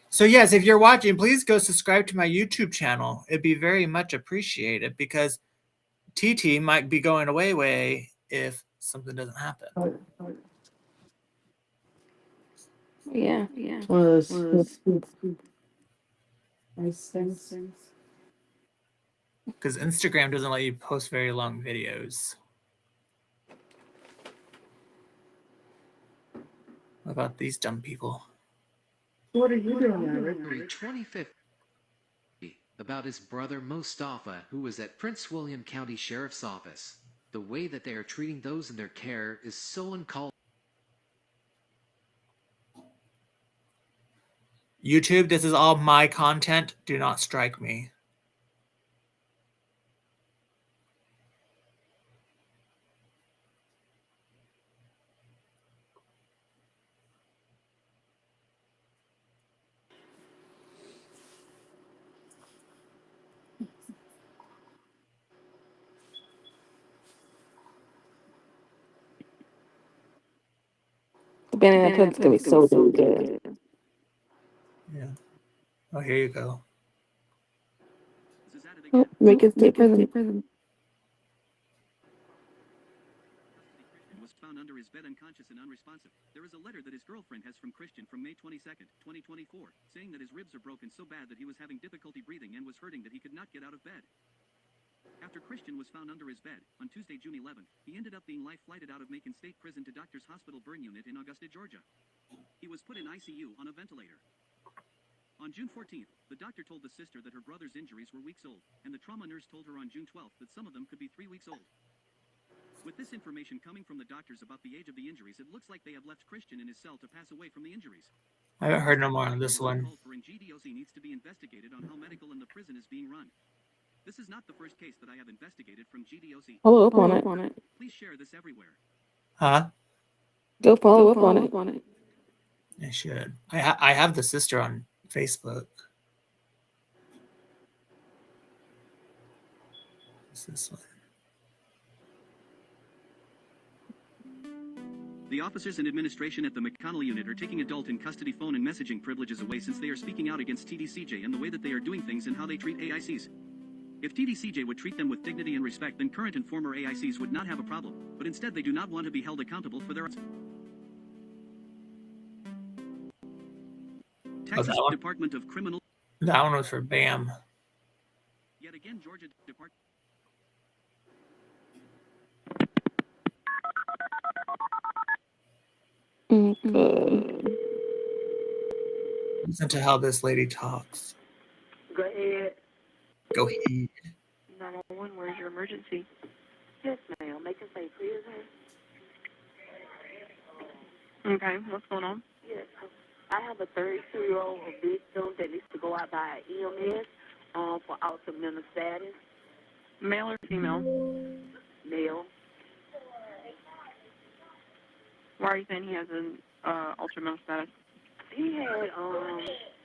So yes, if you're watching, please go subscribe to my YouTube channel. It'd be very much appreciated because TT might be going away if something doesn't happen. yeah. It's one of those nice things. Because Instagram doesn't let you post very long videos. What about these dumb people? What are you doing now, Rick? February 25th, about his brother Mostafa, who was at Prince William County Sheriff's Office. The way that they are treating those in their care is so uncalled. YouTube, this is all my content. Do not strike me. The banana pudding's gonna be so good. Yeah. Oh, here you go. This is at it Oh, again. make it stay prison. Christian was found under his bed unconscious and unresponsive. There is a letter that his girlfriend has from Christian from May 22nd, 2024, saying that his ribs are broken so bad that he was having difficulty breathing and was hurting that he could not get out of bed. After Christian was found under his bed, on Tuesday, June 11th, he ended up being life-flighted out of Macon State Prison to Doctors Hospital Burn Unit in Augusta, Georgia. He was put in ICU on a ventilator. On June 14th, the doctor told the sister that her brother's injuries were weeks old, and the trauma nurse told her on June 12th that some of them could be 3 weeks old. With this information coming from the doctors about the age of the injuries, it looks like they have left Christian in his cell to pass away from the injuries. I haven't heard no more on this one. For GDOC needs to be investigated on how medical in the prison is being run. This is not the first case that I have investigated from GDOC. Follow up on it. Please share this everywhere. Huh? Go follow up on it. I should. I have the sister on Facebook. What's this one? The officers and administration at the McConnell unit are taking adult in custody phone and messaging privileges away since they are speaking out against TDCJ and the way that they are doing things and how they treat AICs. If TDCJ would treat them with dignity and respect, then current and former AICs would not have a problem, but instead they do not want to be held accountable for their Texas one? Department of Criminal. That one was for BAM. Yet again, Georgia Department. Good. Listen to how this lady talks. Go ahead. Go ahead. 911, where's your emergency? Yes, ma'am. Make it say prison. Okay, what's going on? Yes. I have a 32-year-old victim that needs to go out by EMS for altered mental status. Male or female? Male. Why are you saying he has an altered mental status? He had,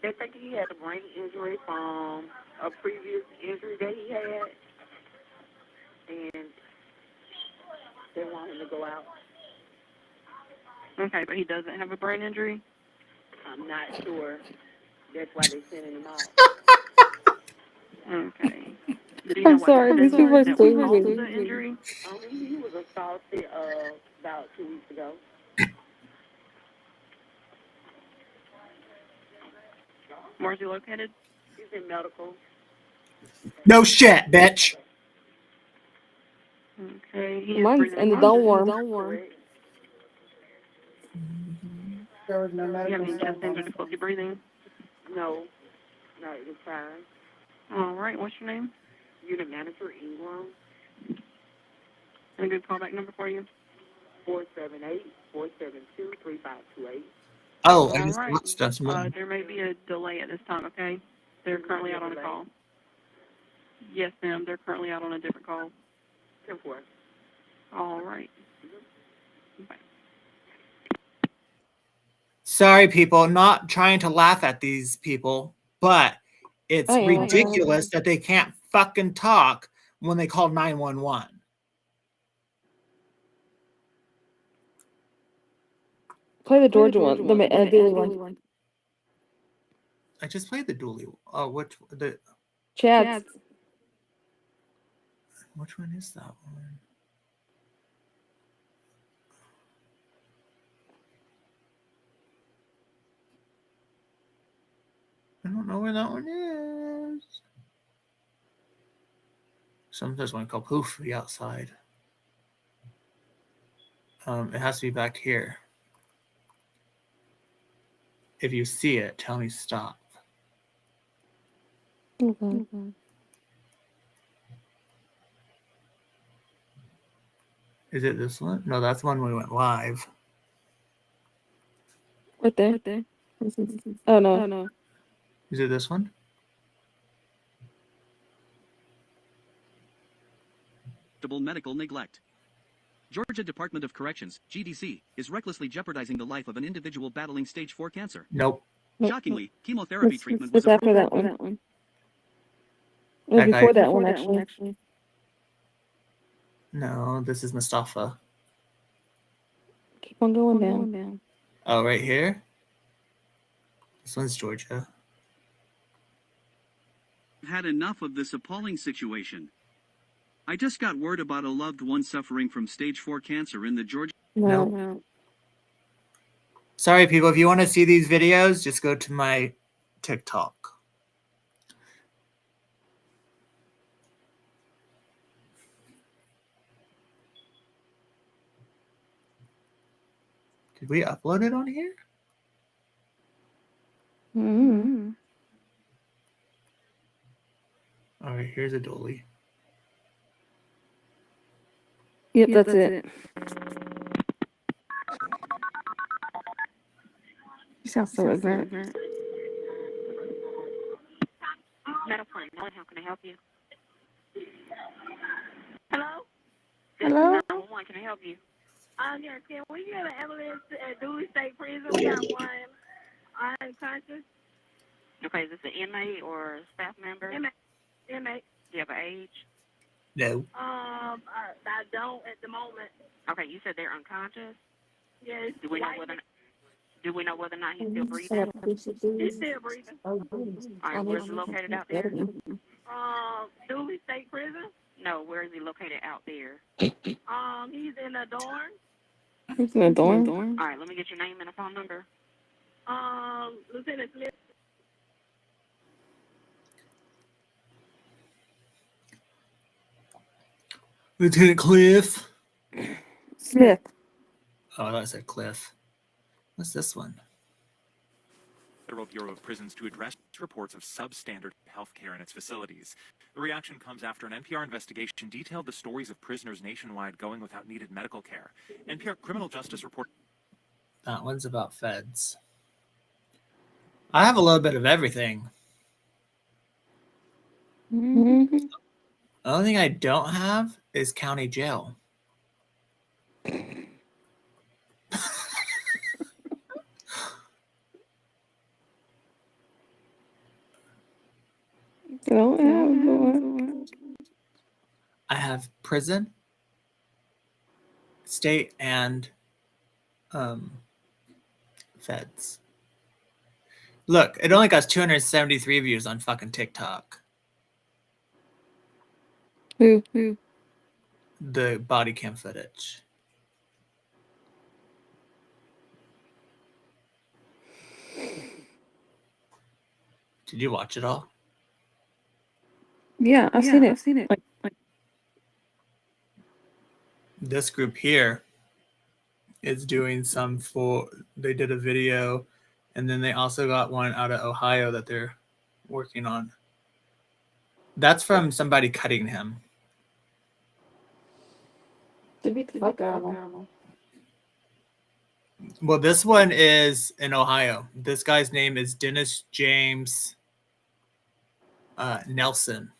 they think he had a brain injury from a previous injury that he had, and they want him to go out. Okay, but he doesn't have a brain injury? I'm not sure. That's why they're sending him out. Okay. Do you I'm know what sorry, these people are that so caused weird. the injury? He was assaulted about 2 weeks ago. Where's he located? He's in medical. No shit, bitch. Okay, he is Mine's breathing in the unconscious. don't warm. There was no Do you have medical any chest pains or stuff. difficulty breathing? No, not this time. All right, what's your name? Unit manager, Ingram, And a good callback number for you? 478-472-3528. Oh, I All just right. watched that one. There may be a delay at this time, okay? They're currently out on a call. Yes, ma'am, they're currently out on a different call. 10-4. All right. Bye. Sorry, people, not trying to laugh at these people, but it's I am. ridiculous that they can't fucking talk when they call 911. Play the Georgia one, the Dooley one. I just played the Dooley. Oh, which Chad's. which one is that one? I don't know where that one is. Sometimes one called Poofy outside. It has to be back here. If you see it, tell me stop. Okay. Is it this one? No, that's one we went live. Right there. Oh no. Is it this one? Medical neglect. Georgia Department of Corrections, GDC, is recklessly jeopardizing the life of an individual battling stage 4 cancer. Nope. Shockingly, chemotherapy treatment It's was after that one. It was before that one, actually. No, this is Mustafa. Keep on going down. Oh, right here? This one's Georgia. Had enough of this appalling situation. I just got word about a loved one suffering from stage 4 cancer in the Georgia. No. Sorry, people. If you want to see these videos, just go to my TikTok. Did we upload it on here? Mm-hmm. All right, here's a dolly. Yep, that's it. You sound so ignorant. Medical plan. How can I help you? Hello? Hello? 911. Can I help you? Yeah, can we get an ambulance at Dooley State Prison? We got one unconscious. Okay, is this an inmate or a staff member? Inmate. Do you have an age? No. I don't at the moment. Okay, you said they're unconscious. Yes. Do we know whether or not he's still breathing? He's still breathing. All right, where's he located out there? Dooley State Prison. No, where is he located out there? He's in a dorm. He's in a dorm? All right, let me get your name and a phone number. Lieutenant Smith. Lieutenant Cliff. Smith. Oh, I thought I said Cliff. What's this one? Federal Bureau of Prisons to address reports of substandard health care in its facilities. The reaction comes after an NPR investigation detailed the stories of prisoners nationwide going without needed medical care. NPR Criminal Justice Report. That one's about feds. I have a little bit of everything. Mm-hmm. The only thing I don't have is county jail. I have prison, state, and feds. Look, it only got 273 views on fucking TikTok. Who? The body cam footage. Did you watch it all? Yeah, I've seen it. Like, this group here is doing some they did a video, and then they also got one out of Ohio that they're working on. That's from somebody cutting him. to beat the fuck out of him. Well, this one is in Ohio. This guy's name is Dennis James Nelson.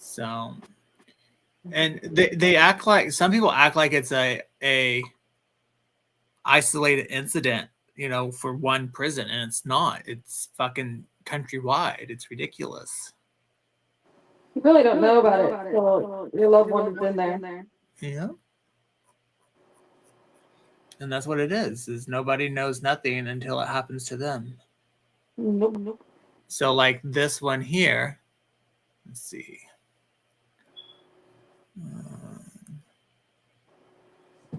So, and they act like, some people act like it's a isolated incident, you know, for one prison, and it's not. It's fucking countrywide. It's ridiculous. You really don't know about it till your loved one is in there. Yeah. And that's what it is nobody knows nothing until it happens to them. Nope. So like this one here, let's see. I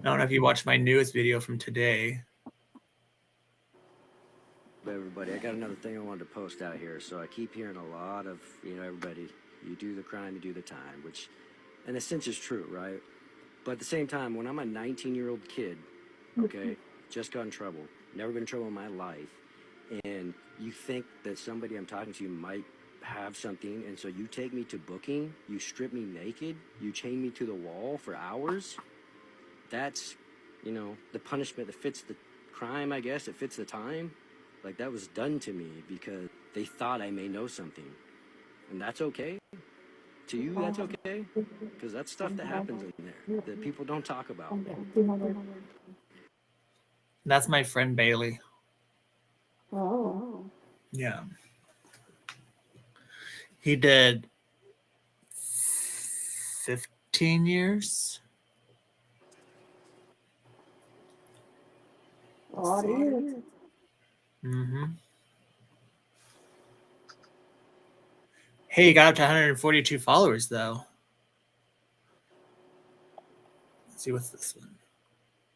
don't know if you watched my newest video from today. Everybody, I got another thing I wanted to post out here. So I keep hearing a lot of, everybody, you do the crime, you do the time, which in a sense is true, right? But at the same time, when I'm a 19-year-old kid, okay, just got in trouble, never been in trouble in my life, and you think that somebody I'm talking to might have something, and so you take me to booking, you strip me naked, you chain me to the wall for hours, that's, the punishment that fits the crime, I guess, it fits the time. Like, that was done to me because they thought I may know something. And that's okay? To you, that's okay? Because that's stuff that happens in there that people don't talk about. That's my friend Bailey. Oh. Yeah. He did 15 years. A lot of years. Mm-hmm. Hey, he got up to 142 followers, though. Let's see, what's this one?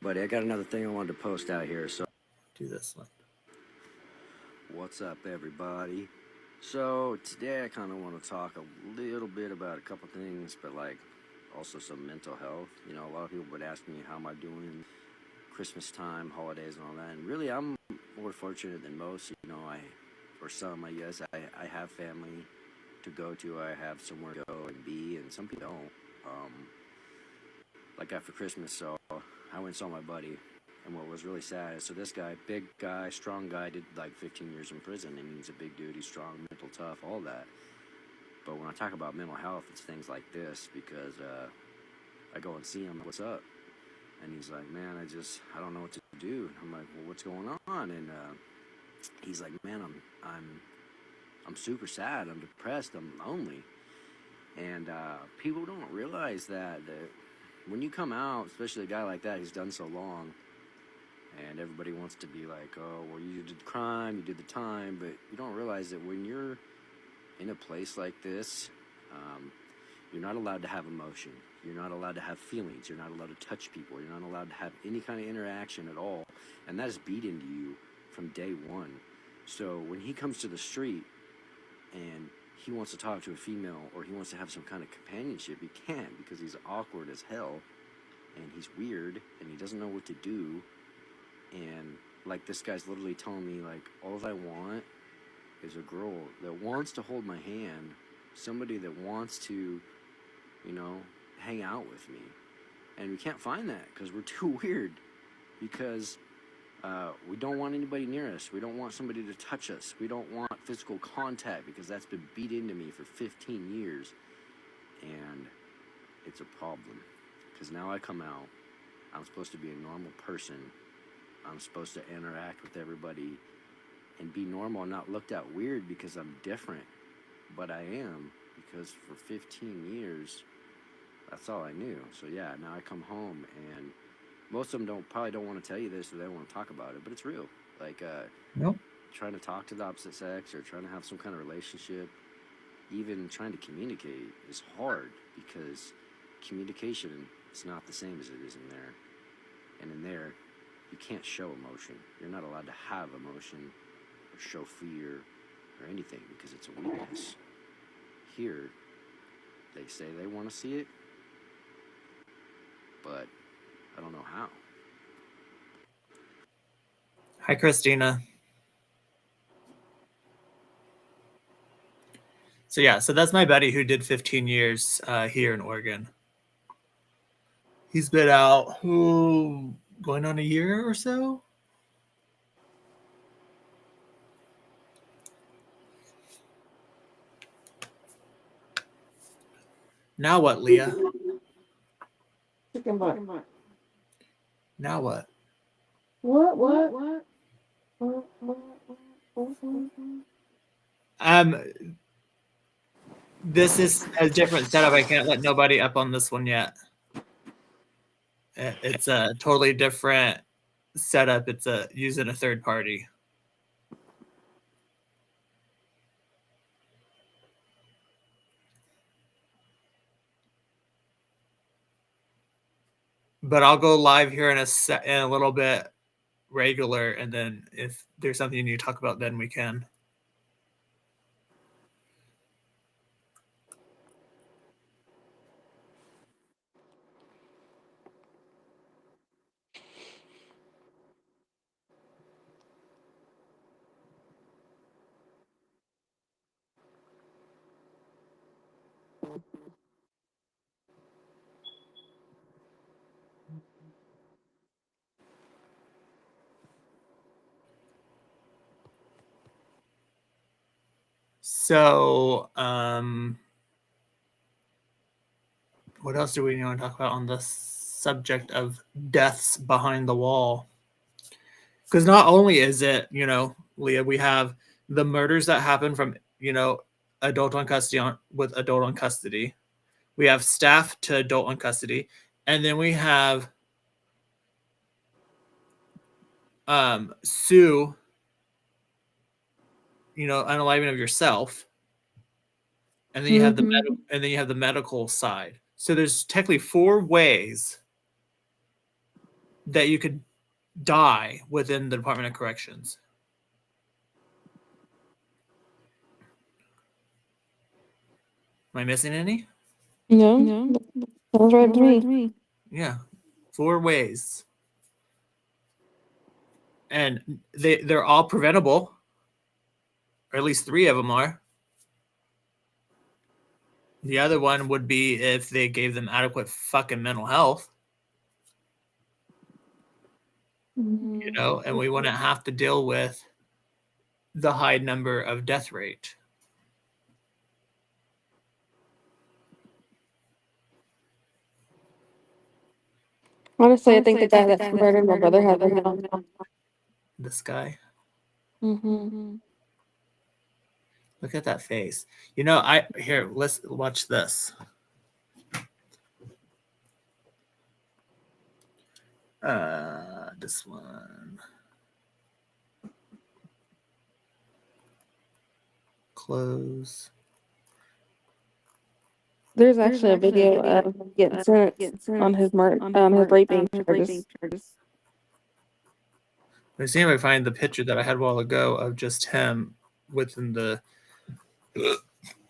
Buddy, I got another thing I wanted to post out here, so... Do this one. What's up, everybody? So, today I kind of want to talk a little bit about a couple things, but, like, also some mental health. A lot of people would ask me, how am I doing Christmas time, holidays, and all that, and really, I'm more fortunate than most. For some, I guess, I have family to go to, I have somewhere to go and be, and some people don't. Like after Christmas, so I went and saw my buddy, and what was really sad is, so this guy, big guy, strong guy, did like 15 years in prison, and he's a big dude, he's strong, mental, tough, all that. But when I talk about mental health, it's things like this, because I go and see him, what's up? And he's like, man, I don't know what to do. And I'm like, well, what's going on? And he's like, man, I'm super sad, I'm depressed, I'm lonely. And people don't realize that when you come out, especially a guy like that, he's done so long, and everybody wants to be like, oh, well, you did the crime, you did the time, but you don't realize that when you're in a place like this, you're not allowed to have emotion, you're not allowed to have feelings, you're not allowed to touch people, you're not allowed to have any kind of interaction at all, and that is beat into you from day one. So when he comes to the street and he wants to talk to a female, or he wants to have some kind of companionship, he can't, because he's awkward as hell, and he's weird, and he doesn't know what to do. And like, this guy's literally telling me, like, all I want is a girl that wants to hold my hand, somebody that wants to, hang out with me. And we can't find that because we're too weird, because we don't want anybody near us. We don't want somebody to touch us. We don't want physical contact, because that's been beat into me for 15 years. And it's a problem, because now I come out, I'm supposed to be a normal person. I'm supposed to interact with everybody and be normal and not looked at weird because I'm different. But I am, because for 15 years, that's all I knew. So yeah, now I come home, and most of them probably don't want to tell you this, or they don't want to talk about it, but it's real. Like, Nope. Trying to talk to the opposite sex, or trying to have some kind of relationship, even trying to communicate is hard, because communication is not the same as it is in there. And in there, you can't show emotion. You're not allowed to have emotion or show fear or anything, because it's a weakness. Here, they say they want to see it, but I don't know how. Hi, Christina. So yeah, so that's my buddy who did 15 years here in Oregon. He's been out going on a year or so. Now what, Leah? Chicken butt. Now what? What? This is a different setup. I can't let nobody up on this one yet. It's a totally different setup. It's using a third party. But I'll go live here in a little bit, regular, and then if there's something you need to talk about, then we can. So, what else do we want to talk about on the subject of deaths behind the wall? Because not only is it, Leah, we have the murders that happen from, adult on custody with adult on custody. We have staff to adult on custody. And then we have sue, unaliving of yourself. And then you have the medical side. So there's technically 4 ways that you could die within the Department of Corrections. Am I missing any? No. Sounds right to me. Yeah, 4 ways. And they're all preventable, or at least 3 of them are. The other one would be if they gave them adequate fucking mental health. And we wouldn't have to deal with the high number of death rate. Honestly, I think the guy that murdered my brother had been on. This guy. Mm-hmm. Look at that face. Let's watch this. This one. Close. There's actually a video of him getting sentenced on his raping charges. I see if I find the picture that I had a while ago of just him within the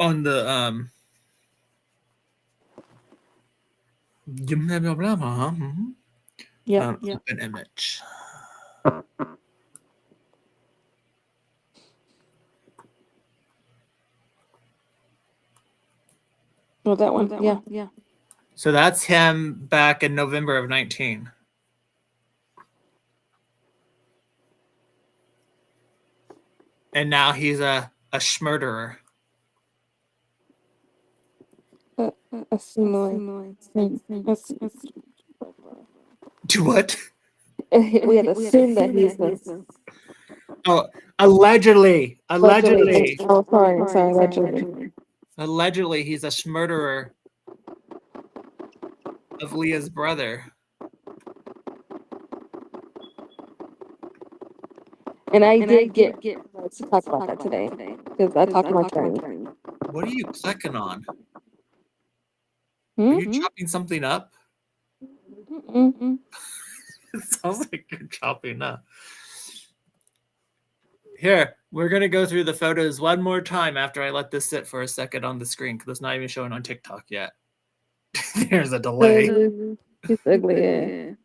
on the blah blah blah. An image. Oh, that one. Yeah. So that's him back in November of 19. And now he's a schmurderer. Assuming. Do what? We had assumed that he's this. Oh, allegedly. Oh, sorry, allegedly. Allegedly, he's a schmurderer of Leah's brother. And I did get to talk about that today because I talked to my attorney. What are you clicking on? Hmm? Are you chopping something up? Mm-mm. It sounds like you're chopping up. Here, we're going to go through the photos one more time after I let this sit for a second on the screen because it's not even showing on TikTok yet. There's a delay. It's ugly.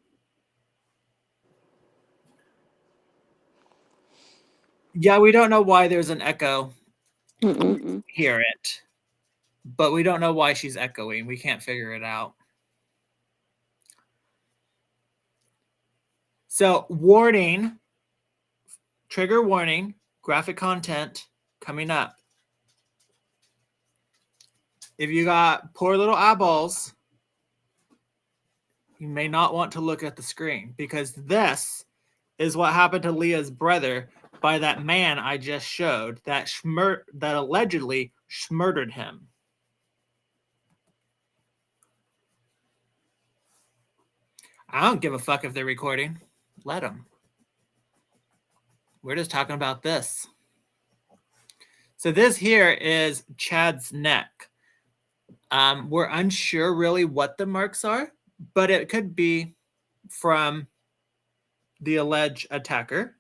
Yeah, we don't know why there's an echo. Mm-mm. Hear it. But we don't know why she's echoing. We can't figure it out. So, warning, trigger warning, graphic content coming up. if you got poor little eyeballs, you may not want to look at the screen, because this is what happened to Leah's brother by that man I just showed that allegedly murdered him. I don't give a fuck if they're recording. Let them. We're just talking about this. So this here is Chad's neck. We're unsure really what the marks are, but it could be from the alleged attacker.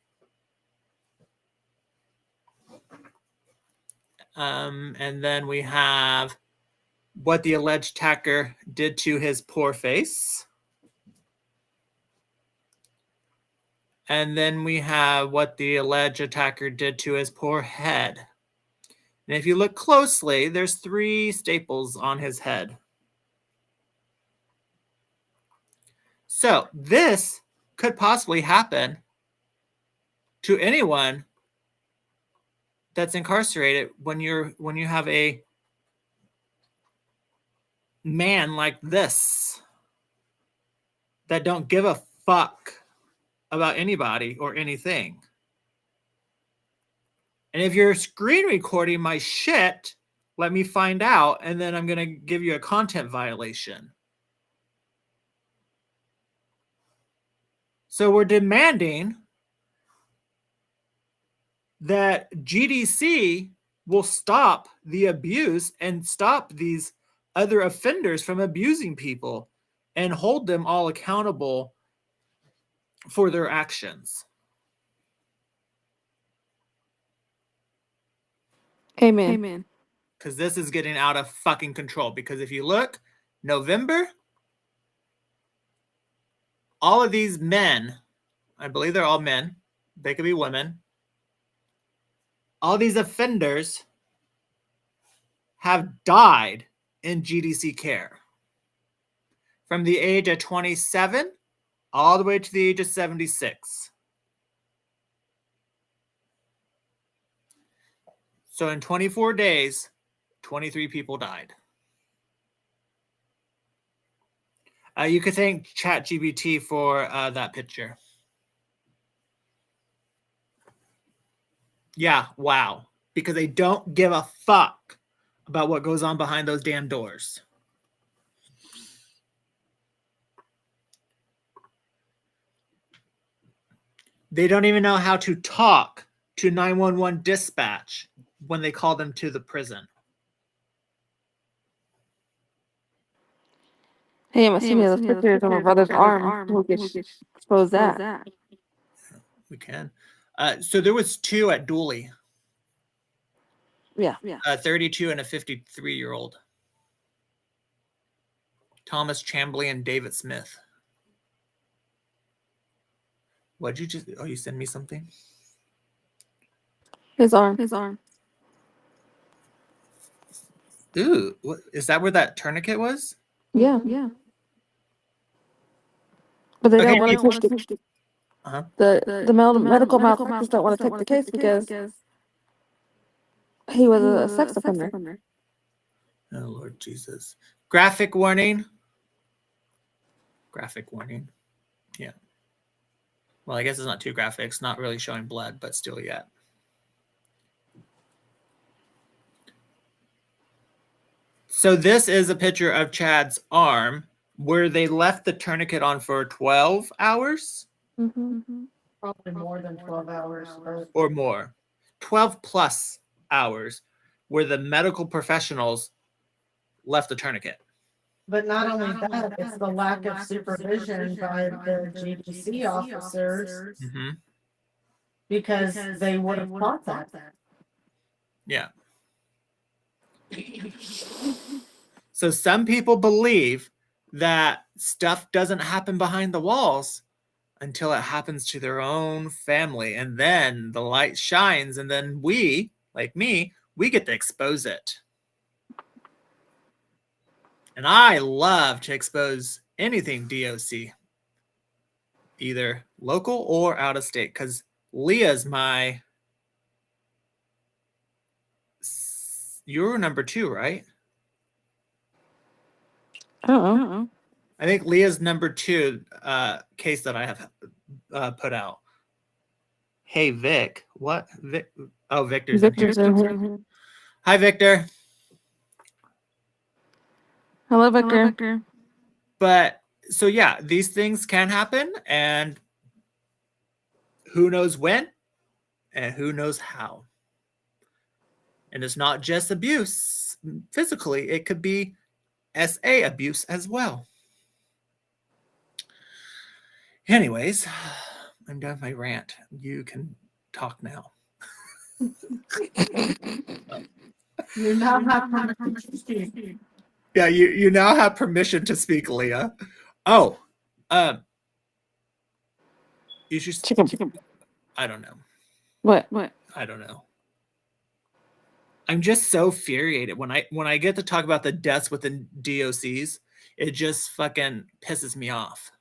And then we have what the alleged attacker did to his poor face. And then we have what the alleged attacker did to his poor head. And if you look closely, there's 3 staples on his head. So this could possibly happen to anyone that's incarcerated when you have a man like this that don't give a fuck about anybody or anything. And if you're screen recording my shit, let me find out, and then I'm going to give you a content violation. So we're demanding that GDC will stop the abuse and stop these other offenders from abusing people and hold them all accountable for their actions. Amen. Amen. Because this is getting out of fucking control. Because if you look, November, all of these men, I believe they're all men, they could be women, all these offenders have died in GDC care. From the age of 27 all the way to the age of 76. So in 24 days, 23 people died. You could thank ChatGPT for that picture. Yeah, wow. Because they don't give a fuck about what goes on behind those damn doors. They don't even know how to talk to 911 dispatch when they call them to the prison. Hey, I'm assuming those pictures of my brother's arm will get expose that. We can. So there was 2 at Dooley. Yeah. A 32 and a 53-year-old. Thomas Chambly and David Smith. What'd you just... Oh, you sent me something? His arm. Ooh, what, is that where that tourniquet was? Yeah. But they Okay, don't want to take the... Uh-huh. The medical malpractice don't want to take the case because he was a sex offender. Oh, Lord Jesus. Graphic warning. Graphic warning. Yeah. Well, I guess it's not too graphic. It's not really showing blood, but still yet. So this is a picture of Chad's arm where they left the tourniquet on for 12 hours. Mm-hmm. Probably more than 12 hours. Or more. 12 plus hours where the medical professionals left the tourniquet. But not only that, it's the lack of supervision by the GDC officers Mm-hmm. because they would have caught that. Yeah. So some people believe that stuff doesn't happen behind the walls until it happens to their own family. And then the light shines. And then we, like me, we get to expose it. And I love to expose anything DOC, either local or out of state, because Leah's my... You're number 2, right? Oh. I think Leah's number 2 case that I have put out. Hey, Vic. What? Vic? Oh, Victor's in here. Hi, Victor. Hello, Victor. But so yeah, these things can happen, and who knows when and who knows how. And it's not just abuse physically, it could be SA abuse as well. Anyways, I'm done with my rant. You can talk now. You now have permission to speak. Yeah, you now have permission to speak, Leah. Oh, you should. I don't know. What? I don't know. I'm just so infuriated when I get to talk about the deaths within DOCs. It just fucking pisses me off.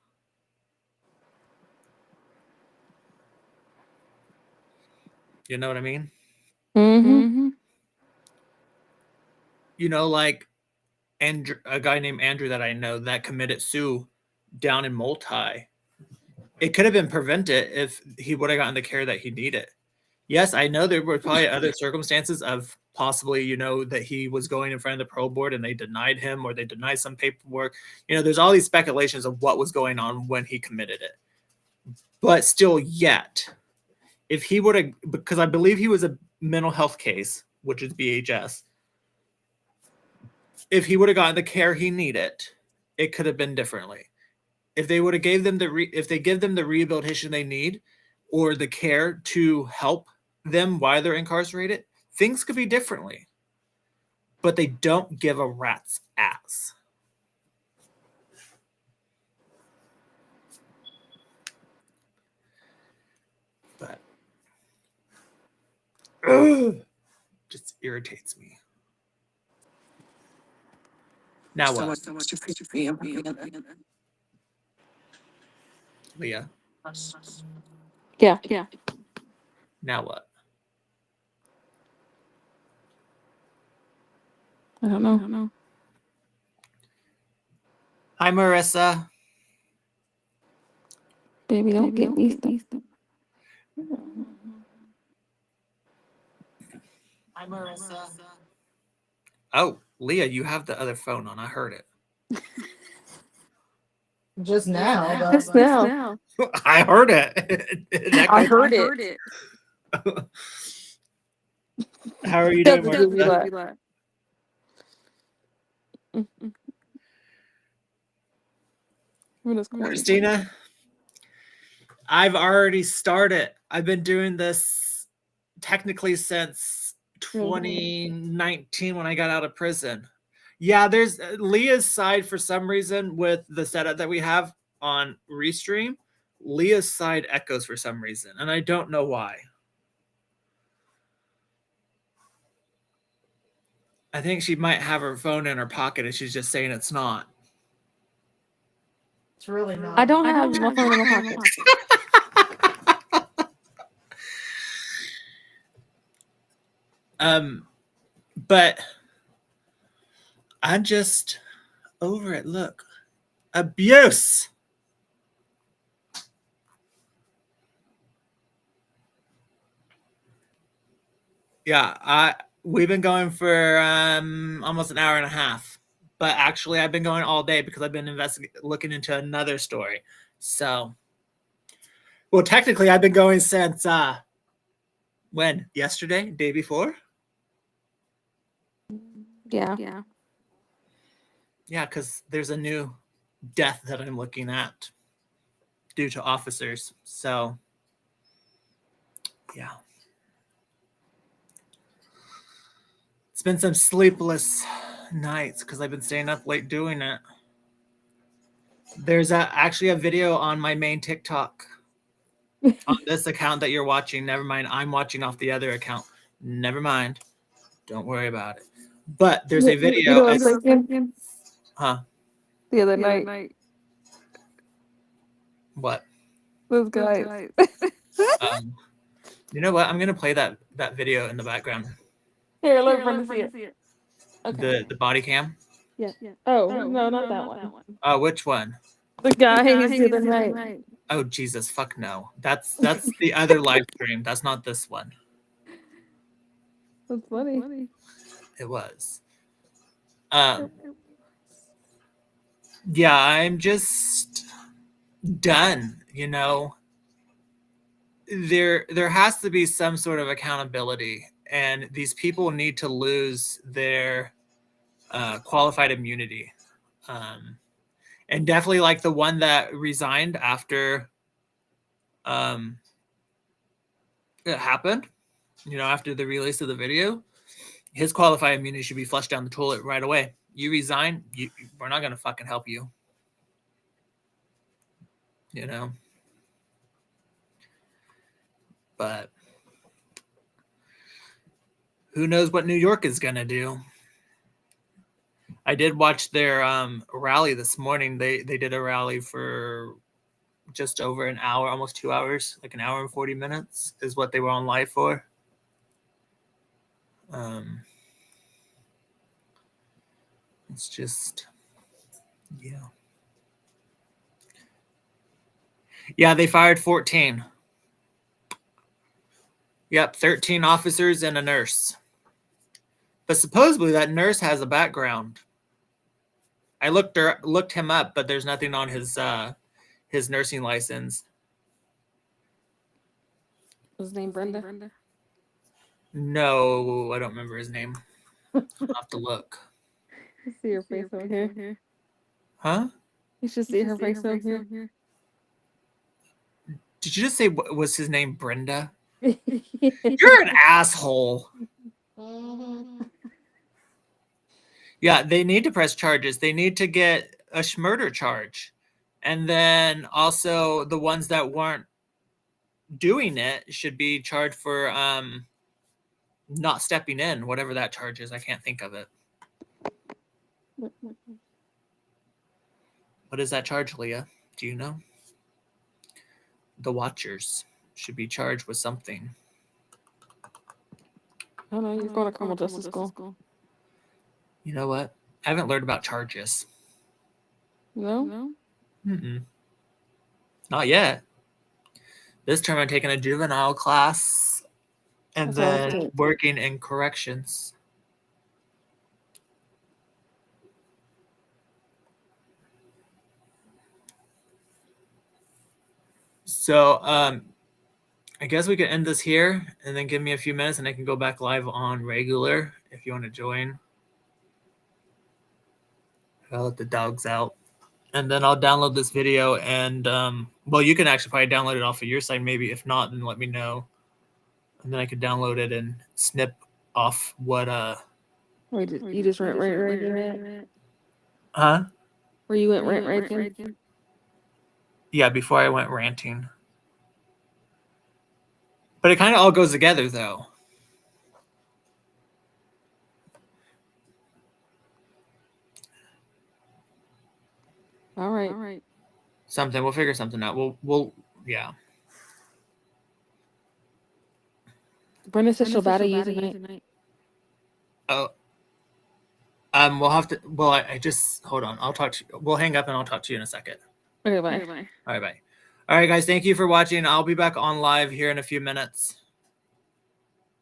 You know what I mean? Mm-hmm. You know, like Andrew, a guy named Andrew that I know that committed suicide down in Multi. It could have been prevented if he would have gotten the care that he needed. Yes, I know there were probably other circumstances of possibly, you know, that he was going in front of the parole board and they denied him or they denied some paperwork. You know, there's all these speculations of what was going on when he committed it. But still, yet, if he would have, because I believe he was a mental health case, which is BHS, if he would have gotten the care he needed, it could have been differently. If they would have gave them if they give them the rehabilitation they need or the care to help them while they're incarcerated, things could be differently. But they don't give a rat's ass. But just irritates me. Now what? Leah. Yeah. Now what? I don't know. Hi, Marissa. Baby, don't get me stuff. Hi, Marissa. Oh, Leah, you have the other phone on. I heard it. Just now. Just now. I heard it. I heard it. How are you doing, Marissa? Christina, I've already started. I've been doing this technically since 2019 when I got out of prison. Yeah, there's Leah's side for some reason with the setup that we have on Restream. Leah's side echoes for some reason, and I don't know why. I think she might have her phone in her pocket and she's just saying it's not. It's really not. I don't have my phone in my pocket. But I'm just over it. Look, abuse. Yeah, we've been going for almost an hour and a half, but actually I've been going all day because I've been looking into another story. So, well, technically I've been going since when? Yesterday, day before? Yeah. Yeah, because there's a new death that I'm looking at due to officers. So, yeah. It's been some sleepless nights because I've been staying up late doing it. There's actually a video on my main TikTok on this account that you're watching. Never mind. I'm watching off the other account. Never mind. Don't worry about it. But there's a video. You know what I'm thinking? Huh? The other night. What? Those guys. You know what? I'm going to play that video in the background. Here, let me see it. Okay. The body cam. Yeah. Oh, no, not that one. Which one? The guy who's to the right. Oh Jesus, fuck no. That's the other live stream. That's not this one. That's funny. It was. Yeah, I'm just done, you know. There has to be some sort of accountability, and these people need to lose their qualified immunity. And definitely like the one that resigned after it happened, you know, after the release of the video, his qualified immunity should be flushed down the toilet right away. You resign, we're not going to fucking help you. You know? But who knows what New York is going to do? I did watch their rally this morning. They did a rally for just over an hour, almost 2 hours, like an hour and 40 minutes is what they were on live for. It's just, yeah. Yeah, they fired 14. Yep, 13 officers and a nurse. But supposedly that nurse has a background. I looked him up, but there's nothing on his nursing license. Was his name Brenda? No, I don't remember his name. I'll have to look. You see her face over here. Huh? You should see her face over here. Did you just say was his name Brenda? You're an asshole. Yeah, they need to press charges. They need to get a murder charge. And then also the ones that weren't doing it should be charged for not stepping in, whatever that charge is. I can't think of it. What is that charge, Leah? Do you know? The watchers should be charged with something. Oh no, you're going to criminal justice school. You know what? I haven't learned about charges. No? Mm-mm. Not yet. This term I'm taking a juvenile class and then working in corrections. So I guess we could end this here and then give me a few minutes and I can go back live on regular if you want to join. I'll let the dogs out. And then I'll download this video and, well, you can actually probably download it off of your side maybe. If not, then let me know. And then I could download it and snip off what... Wait, you just went right? Huh? Where you went right? Yeah, before I went ranting. But it kind of all goes together, though. All right. Something. We'll figure something out. We'll yeah. Brenda said she'll battle you tonight. Oh. We'll have to. Well, I just hold on. I'll talk to you. We'll hang up and I'll talk to you in a second. Okay, bye. All right, bye. All right, guys. Thank you for watching. I'll be back on live here in a few minutes.